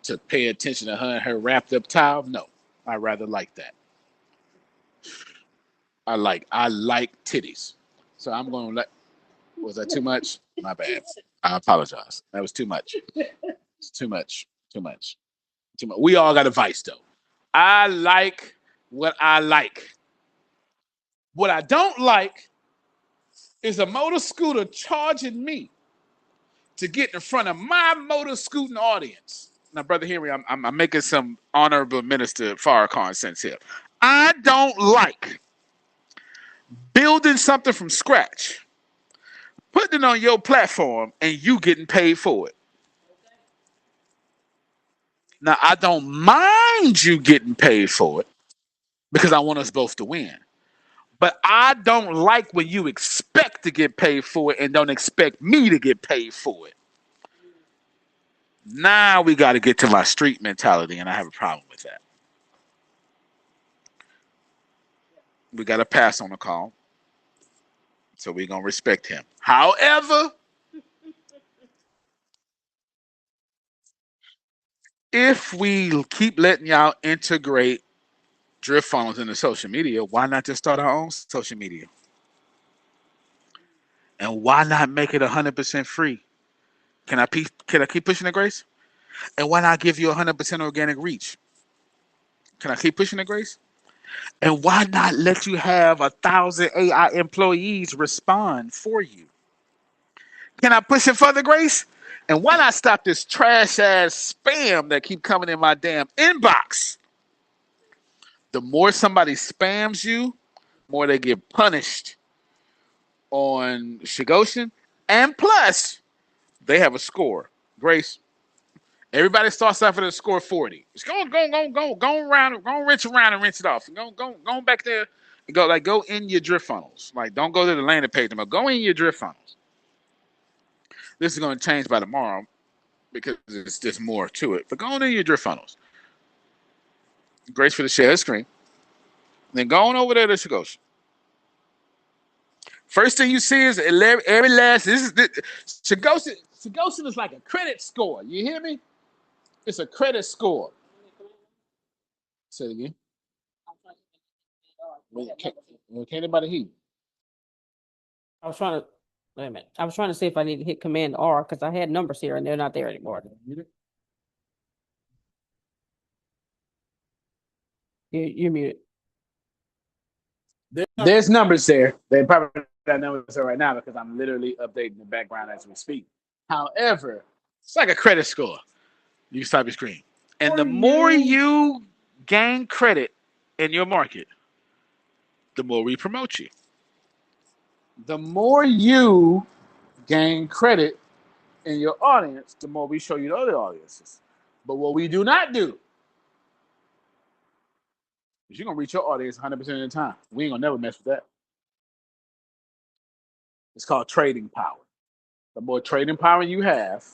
Speaker 2: to pay attention to her and her wrapped up towel? No. I rather like that. I like titties. So I'm gonna let was that too much? My bad. I apologize. That was too much. It's too much. Too much. Too much. We all got a vice though. I like what I like. What I don't like is a motor scooter charging me to get in front of my motor scooting audience. Now, Brother Henry, I'm making some honorable minister Farrakhan sense here. I don't like building something from scratch, putting it on your platform, and you getting paid for it. Now, I don't mind you getting paid for it because I want us both to win. But I don't like when you expect to get paid for it and don't expect me to get paid for it. Now we got to get to my street mentality, and I have a problem with that. we got to pass on the call. So we're going to respect him. However, if we keep letting y'all integrate drift funnels into social media, why not just start our own social media? And why not make it 100% free? Can I keep pushing it, Grace? And why not give you 100% organic reach? Can I keep pushing it, Grace? And why not let you have 1,000 AI employees respond for you? Can I push it further, Grace? And why not stop this trash ass spam that keep coming in my damn inbox? The more somebody spams you, the more they get punished on Shigosen. And plus, they have a score. Grace, everybody starts off at a score 40. Just go around, go rinse around and rinse it off. Go back there and go in your drift funnels. Like, don't go to the landing page, but go in your drift funnels. This is going to change by tomorrow because there's more to it. But go into your drift funnels. Grace for the share screen. Then go on over there to Shigosen. First thing you see is every last. Shigosen is like a credit score. You hear me? It's a credit score. Say it again. Can't anybody hear you?
Speaker 1: I was trying to wait a minute. I was trying to see if I need to hit Command R because I had numbers here and they're not there anymore. You're muted.
Speaker 2: There's numbers there. They probably got numbers there right now because I'm literally updating the background as we speak. However, it's like a credit score. You can stop your screen. And the more you gain credit in your market, the more we promote you. The more you gain credit in your audience, the more we show you to other audiences. But what we do not do is you're going to reach your audience 100% of the time. We ain't going to never mess with that. It's called trading power. The more trading power you have,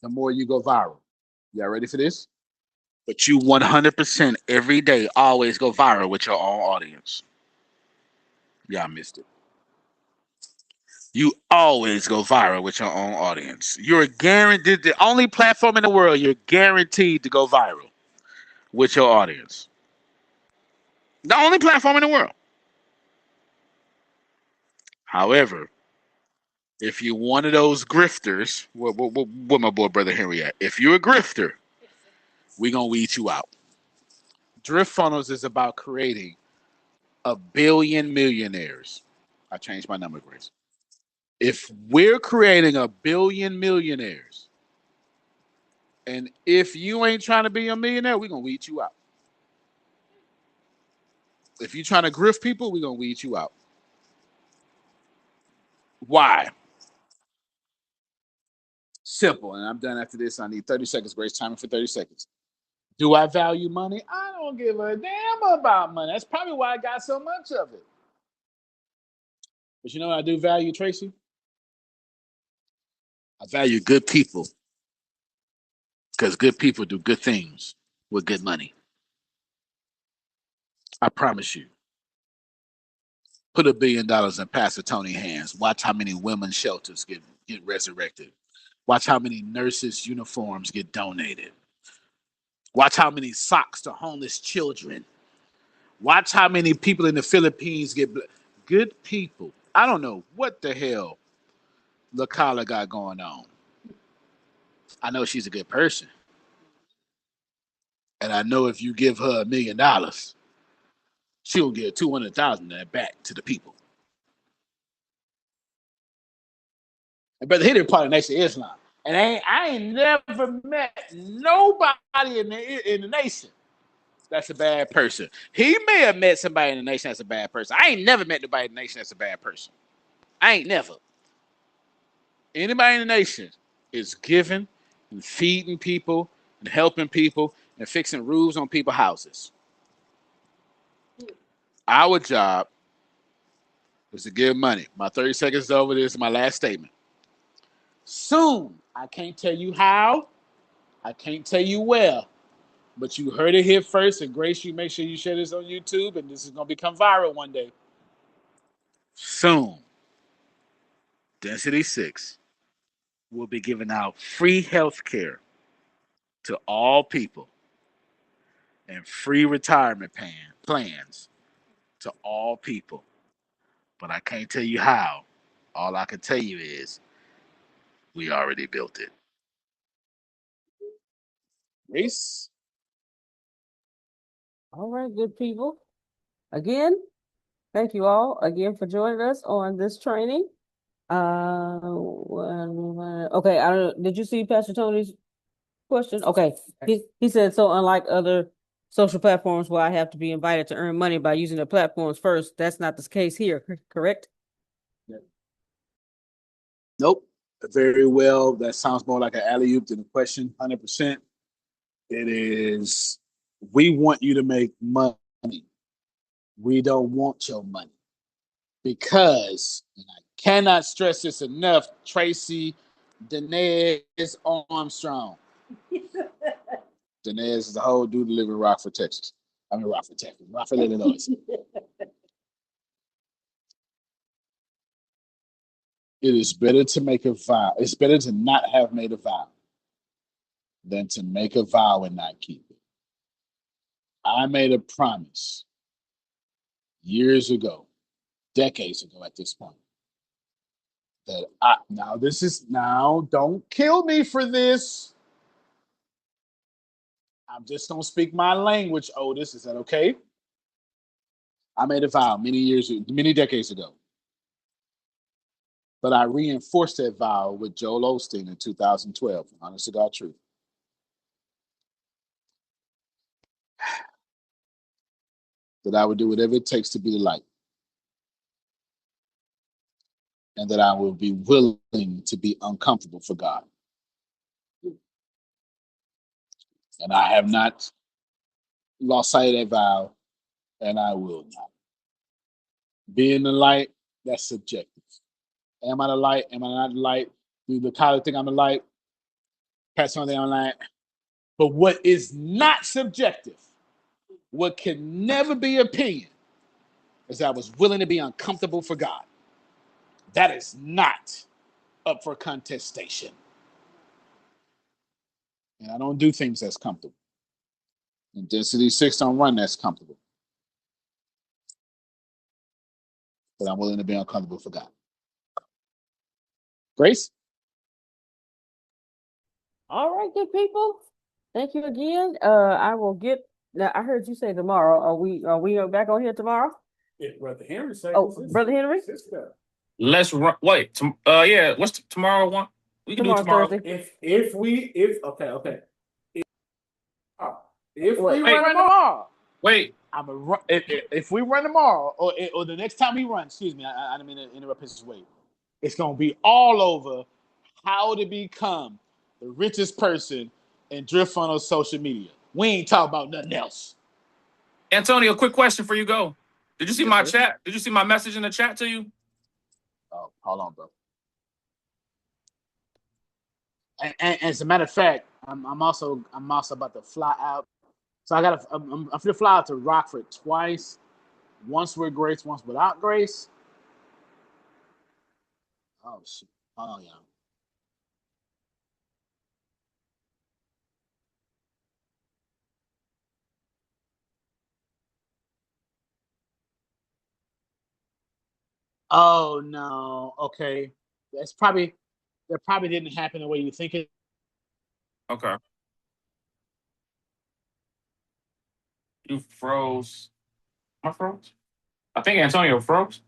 Speaker 2: the more you go viral. Y'all ready for this? But you 100% every day always go viral with your own audience. Y'all missed it. You always go viral with your own audience. You're guaranteed, the only platform in the world you're guaranteed to go viral with your audience. The only platform in the world. However, if you're one of those grifters, where my boy brother Henry at? If you're a grifter, we're going to weed you out. Drift Funnels is about creating 1 billion millionaires. I changed my number, Grace. If we're creating 1 billion millionaires, and if you ain't trying to be a millionaire, we're going to weed you out. If you're trying to grift people, we're going to weed you out. Why? Simple. And I'm done after this. I need 30 seconds, Grace. Timing for 30 seconds. Do I value money? I don't give a damn about money. That's probably why I got so much of it. But you know what I do value, Tracy? I value good people because good people do good things with good money. I promise you. Put $1 billion in Pastor Tony's hands. Watch how many women's shelters get resurrected. Watch how many nurses' uniforms get donated. Watch how many socks to homeless children. Watch how many people in the Philippines get good people. I don't know what the hell LaCala got going on. I know she's a good person. And I know if you give her $1 million, she'll give 200,000 of that back to the people. And Brother Hitler part of the Nation of Islam. And I ain't never met nobody in the nation that's a bad person. He may have met somebody in the nation that's a bad person. I ain't never met nobody in the nation that's a bad person. I ain't never. Anybody in the nation is giving and feeding people and helping people and fixing roofs on people's houses. Our job is to give money. My 30 seconds is over. This is my last statement. Soon, I can't tell you how, I can't tell you where, But you heard it here first, and Grace, you make sure you share this on YouTube, and this is going to become viral one day. Soon, Density 6 will be giving out free health care to all people and free retirement plans to all people. But I can't tell you how. All I can tell you is we already built it. Grace?
Speaker 1: All right, good people. Again, thank you all again for joining us on this training. Okay, I don't. Did you see Pastor Tony's question? Okay, he said so. Unlike other social platforms where I have to be invited to earn money by using the platforms first, that's not the case here. Correct?
Speaker 2: Nope. Very well. That sounds more like an alley oop than a question. 100%. It is. We want you to make money. We don't want your money because, and I cannot stress this enough, Tracy Denez Armstrong. Denez is the whole dude that live in Rockford, Texas. Rockford, Illinois. It is better to make a vow. It's better to not have made a vow than to make a vow and not keep it. I made a promise years ago, decades ago at this point, that don't kill me for this. I'm just gonna speak my language, Otis. Is that okay? I made a vow many decades ago. But I reinforced that vow with Joel Osteen in 2012, honest to God truth. That I would do whatever it takes to be the light. And that I will be willing to be uncomfortable for God. And I have not lost sight of that vow, and I will not. Being the light, that's subjective. Am I the light? Am I not the light? Do the college think I'm the light? Pass on the online. But what is not subjective, what can never be opinion, is that I was willing to be uncomfortable for God. That is not up for contestation. And I don't do things that's comfortable. And Density 6 don't run that's comfortable. But I'm willing to be uncomfortable for God. Grace?
Speaker 1: All right, good people. Thank you again. I will get. Now, I heard you say tomorrow. Are we back on here tomorrow?
Speaker 9: Yeah, Brother Henry said.
Speaker 1: Oh, Brother Henry.
Speaker 3: Let's run. Wait. Yeah. What's tomorrow one? We can do tomorrow.
Speaker 1: Thursday.
Speaker 9: If we run
Speaker 2: tomorrow.
Speaker 3: Wait.
Speaker 2: If we run tomorrow, or the next time we run, excuse me, I didn't mean to interrupt his way. It's gonna be all over how to become the richest person in DriftFunnels social media. We ain't talking about nothing else.
Speaker 3: Antonio, quick question for you. Go. Did you see my chat? Did you see my message in the chat to you?
Speaker 2: Oh, hold on, bro. And as a matter of fact, I'm also about to fly out. So I'm gonna fly out to Rockford twice. Once with Grace, once without Grace. Oh shit. Oh yeah. Oh no. Okay. That probably didn't happen the way you think it.
Speaker 3: Okay. You froze. I froze. I think Antonio froze.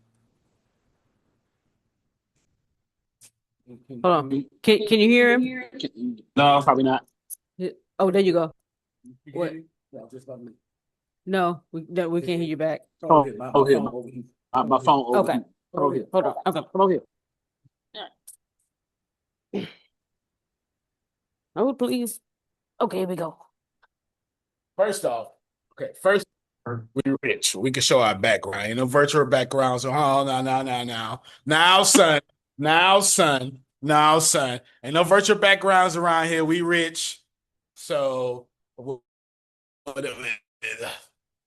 Speaker 1: Hold on. Can you hear him?
Speaker 3: No,
Speaker 2: probably not.
Speaker 1: Oh, there you go. What? No, we can't hear you back.
Speaker 2: Oh, my phone over.
Speaker 1: Okay.
Speaker 2: Hold on.
Speaker 1: Okay.
Speaker 2: Come over here.
Speaker 1: Oh, please. Okay, here we go.
Speaker 9: First off, we rich. We can show our background. Ain't no virtual background. So, now, son. Ain't no virtual backgrounds around here. We rich. So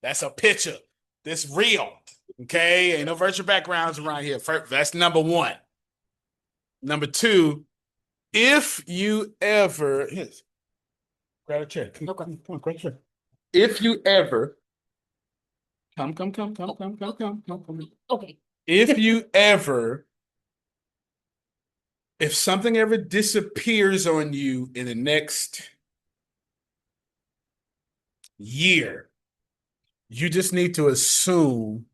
Speaker 9: That's a picture. This real. Okay, ain't no virtual backgrounds around here. That's number one. Number two, if you ever grab a chair. Come on, grab a chair. If you ever come.
Speaker 1: Okay.
Speaker 9: If you ever, if something ever disappears on you in the next year, you just need to assume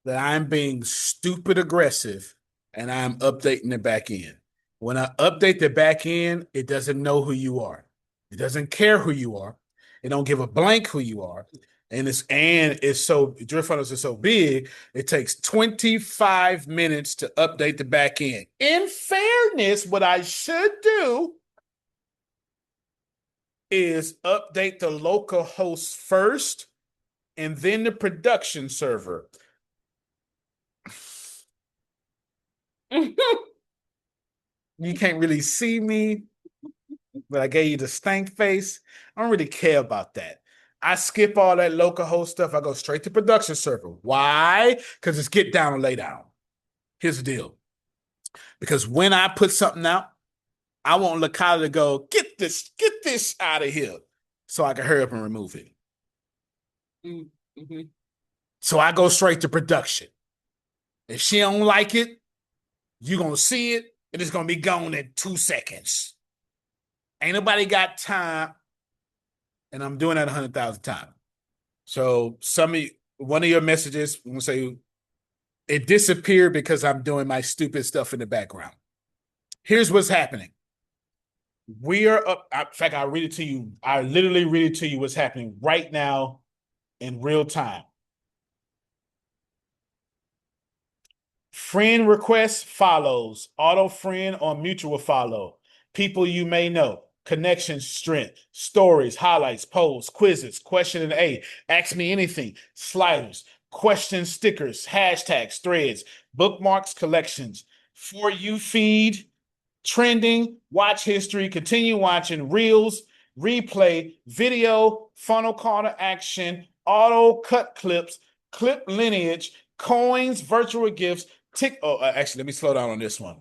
Speaker 9: that I'm being stupid aggressive and I'm updating the back end. When I update the back end, it doesn't know who you are. It doesn't care who you are. It don't give a blank who you are. And it's so DriftFunnels is so big, it takes 25 minutes to update the back end. In fairness, what I should do is update the local host first and then the production server. You can't really see me, but I gave you the stank face. I don't really care about that. I skip all that local host stuff. I go straight to production server. Why? Because it's get down and lay down. Here's the deal. Because when I put something out, I want Lakala to go, get this out of here, so I can hurry up and remove it.
Speaker 1: Mm-hmm.
Speaker 9: So I go straight to production. If she don't like it, you're going to see it, and it's going to be gone in 2 seconds. Ain't nobody got time, and I'm doing that 100,000 times. So one of your messages, I'm going to say, it disappeared because I'm doing my stupid stuff in the background. Here's what's happening. We are up. In fact, I'll read it to you. I literally read it to you what's happening right now in real time. Friend request follows. Auto friend or mutual follow. People you may know. Connection strength. Stories, highlights, polls, quizzes, question and A. Ask me anything. Sliders. Question stickers. Hashtags. Threads. Bookmarks. Collections. For you feed. Trending. Watch history. Continue watching. Reels. Replay. Video. Funnel call to action. Auto cut clips. Clip lineage. Coins. Virtual gifts. Actually, let me slow down on this one.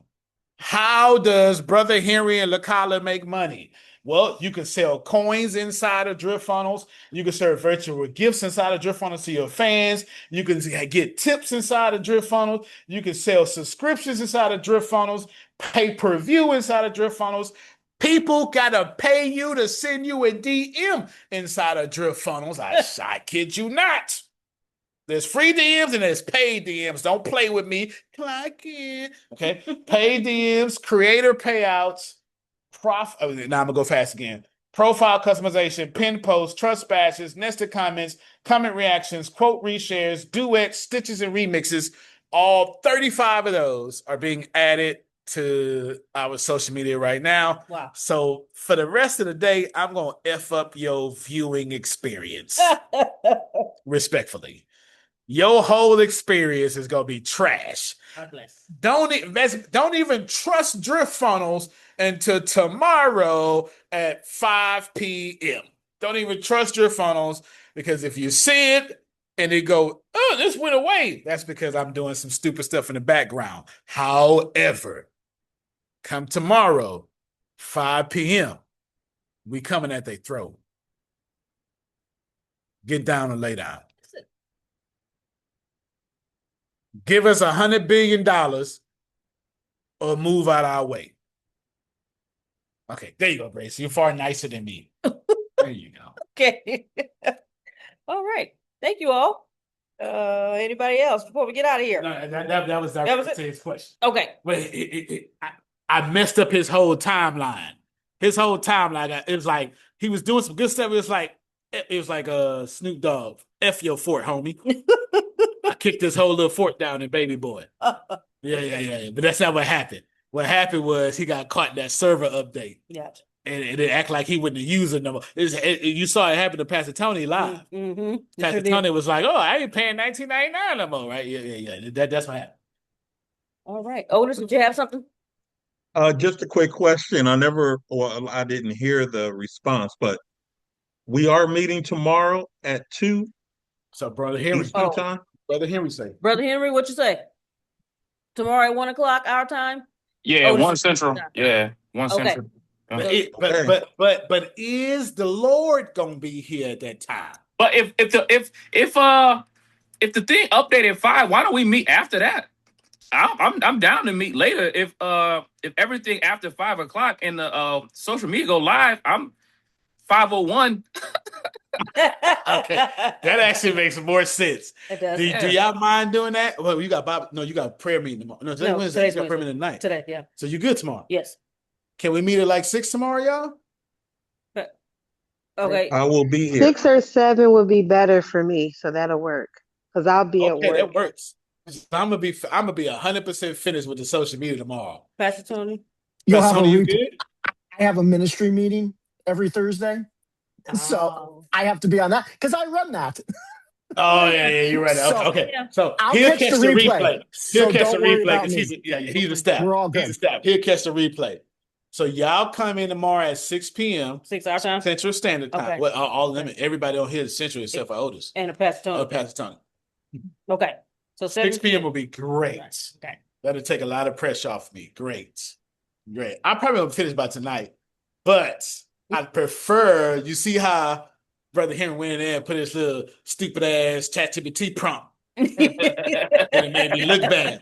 Speaker 9: How does Brother Henry and Lakala make money? Well, you can sell coins inside of DriftFunnels. You can serve virtual gifts inside of DriftFunnels to your fans. You can get tips inside of DriftFunnels. You can sell subscriptions inside of DriftFunnels, pay-per-view inside of DriftFunnels. People gotta pay you to send you a DM inside of DriftFunnels. I kid you not. There's free DMs and there's paid DMs. Don't play with me. Clock in. Okay. Paid DMs, creator payouts, now I'm gonna go fast again. Profile customization, pin posts, trust bashes, nested comments, comment reactions, quote reshares, duets, stitches, and remixes. All 35 of those are being added to our social media right now.
Speaker 1: Wow.
Speaker 9: So for the rest of the day, I'm gonna F up your viewing experience. Respectfully. Your whole experience is gonna be trash.
Speaker 1: God bless.
Speaker 9: Don't even trust DriftFunnels until tomorrow at 5 p.m. Don't even trust DriftFunnels, because if you see it and it go, oh, this went away, that's because I'm doing some stupid stuff in the background. However, come tomorrow, 5 p.m., we coming at their throat. Get down and lay down. Give us $100 billion or move out our way. Okay, there you go, Grace. You're far nicer than me. There you go.
Speaker 1: Okay. All right. Thank you all. Anybody else before we get out of here?
Speaker 9: No, that was his question.
Speaker 1: Okay.
Speaker 9: But I messed up his whole timeline. His whole timeline. It was like he was doing some good stuff. It was like Snoop Dogg. F your fort, homie. I kicked this whole little fort down in Baby Boy. Yeah. But that's not what happened. What happened was he got caught in that server update.
Speaker 1: Yeah.
Speaker 9: And it act like he wouldn't use it no more. You saw it happen to Pastor Tony live.
Speaker 1: Mm-hmm.
Speaker 9: Pastor Tony was like, "Oh, I ain't paying $19.99 no more, right?" Yeah. That's what happened.
Speaker 1: All right, Otis, did you have something?
Speaker 8: Just a quick question. I didn't hear the response, but We are meeting tomorrow at 2
Speaker 9: So, Brother Henry,
Speaker 8: Eastern time.
Speaker 9: Brother Henry say.
Speaker 1: Brother Henry, what you say? Tomorrow at 1 o'clock our time?
Speaker 3: Yeah,
Speaker 1: Oh, this
Speaker 3: 1
Speaker 1: is
Speaker 3: Central.
Speaker 1: time.
Speaker 3: Yeah, 1
Speaker 1: Okay.
Speaker 3: Central. Yeah.
Speaker 8: Okay.
Speaker 9: But is the Lord gonna be here at that time?
Speaker 3: But if the thing updated at 5, why don't we meet after that? I'm down to meet later. If everything after 5 o'clock and the social media go live, I'm 501.
Speaker 9: Okay, that actually makes more sense.
Speaker 1: It does.
Speaker 9: Do y'all mind doing that? Well, you got Bob. No, you got prayer meeting tomorrow. No, today's Wednesday.
Speaker 1: Today's
Speaker 9: You got prayer
Speaker 1: Wednesday.
Speaker 9: meeting tonight.
Speaker 1: Today, yeah.
Speaker 9: So you good tomorrow?
Speaker 1: Yes.
Speaker 9: Can we meet at like 6 tomorrow, y'all?
Speaker 1: Okay.
Speaker 8: I will be here.
Speaker 7: 6 or 7 would be better for me, so that'll work. Because I'll be at
Speaker 9: Okay,
Speaker 7: work.
Speaker 9: that works. I'm gonna be 100% finished with the social media tomorrow.
Speaker 1: Pastor Tony?
Speaker 5: You'll
Speaker 9: Pastor
Speaker 5: have
Speaker 9: Tony,
Speaker 5: a
Speaker 9: you
Speaker 5: replay.
Speaker 9: good?
Speaker 5: I have a ministry meeting every Thursday. So I have to be on that because I run that.
Speaker 9: Oh yeah, you're right.
Speaker 5: So
Speaker 9: Okay. So
Speaker 5: I'll
Speaker 9: he'll
Speaker 5: catch
Speaker 9: catch
Speaker 5: the
Speaker 9: the
Speaker 5: replay.
Speaker 9: replay.
Speaker 5: So
Speaker 9: He'll catch the
Speaker 5: don't worry
Speaker 9: replay
Speaker 5: about
Speaker 9: because
Speaker 5: me.
Speaker 9: he's the staff.
Speaker 5: We're all
Speaker 9: He's the
Speaker 5: good.
Speaker 9: staff. He'll catch the replay. So y'all come in tomorrow at 6 p.m.
Speaker 1: 6 our time?
Speaker 9: Central Standard Time.
Speaker 1: Okay.
Speaker 9: Well, all of them, everybody on here is Central except for Otis.
Speaker 1: And Pastor Tony.
Speaker 9: Pastor Tony.
Speaker 1: Okay. So
Speaker 9: 6 p.m. will be great.
Speaker 1: Okay.
Speaker 9: That'll take a lot of pressure off me. Great. I probably won't finish by tonight, but I'd prefer, you see how Brother Henry went in there and put his little stupid ass ChatGPT prompt. And it made me look bad.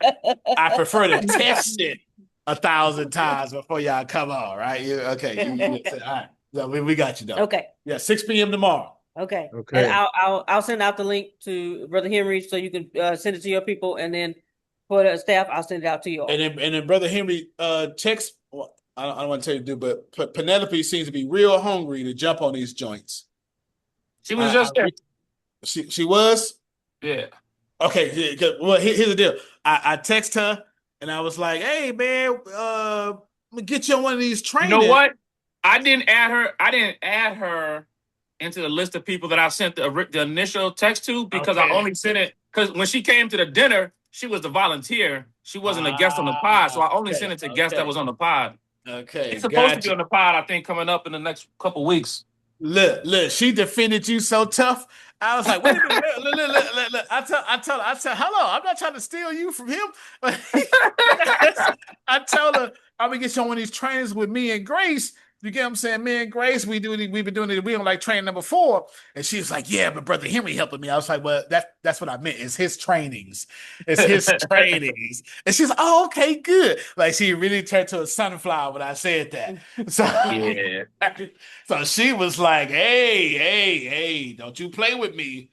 Speaker 9: I prefer to test it 1,000 times before y'all come on, right? Okay. All right. So we got you though.
Speaker 1: Okay.
Speaker 9: Yeah, 6 p.m. tomorrow.
Speaker 1: Okay.
Speaker 8: Okay.
Speaker 1: And I'll send out the link to Brother Henry so you can send it to your people, and then for the staff, I'll send it out to you all.
Speaker 9: And then Brother Henry text. Well, I don't want to tell you to do, but Penelope seems to be real hungry to jump on these joints.
Speaker 3: She was just there.
Speaker 9: She was?
Speaker 3: Yeah.
Speaker 9: Okay. Yeah, well, here's the deal. I text her and I was like, "Hey man, let me get you on one of these trainings."
Speaker 3: You know what? I didn't add her into the list of people that I sent the initial text to because I only sent it because when she came to the dinner, she was the volunteer. She wasn't a guest on the pod, so I only sent it to guests that was on the pod.
Speaker 9: Okay.
Speaker 3: It's supposed to be on the pod, I think, coming up in the next couple weeks.
Speaker 9: Look, she defended you so tough. I was like, wait a minute, look. I told her, hello, I'm not trying to steal you from him. I told her, I'm gonna get you on one of these trainings with me and Grace. You get what I'm saying? Me and Grace, we've been doing it. We on like training number 4. And she was like, yeah, but Brother Henry helping me. I was like, well, that's what I meant. It's his trainings. It's his trainings. And she's like, oh, okay, good. Like she really turned to a sunflower when I said that. So,
Speaker 3: Yeah.
Speaker 9: so she was like, hey, don't you play with me.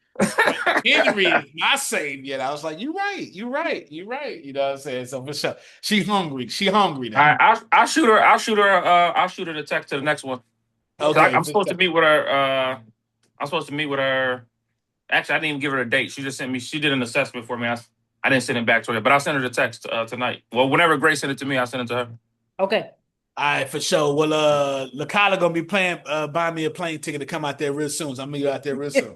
Speaker 9: Henry is not saved yet. I was like, you're right. You know what I'm saying? So for sure. She's hungry. Now.
Speaker 3: I'll shoot her the text to the next one.
Speaker 9: Okay.
Speaker 3: I'm supposed to meet with her. Actually, I didn't even give her a date. She just sent me. She did an assessment for me. I didn't send it back to her, but I'll send her the text tonight. Well, whenever Grace sent it to me, I'll send it to her.
Speaker 1: Okay.
Speaker 9: All right, for sure. Well, LaKayla gonna be buying me a plane ticket to come out there real soon. So I'm gonna be out there real soon.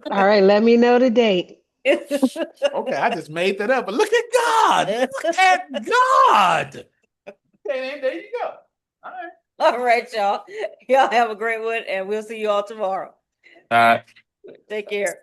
Speaker 7: All right, let me know the date.
Speaker 9: Okay, I just made that up. But look at God. Look at God. Okay, there you go. All right.
Speaker 1: All right, y'all. Y'all have a great one, and we'll see you all tomorrow.
Speaker 3: All right.
Speaker 1: Take care.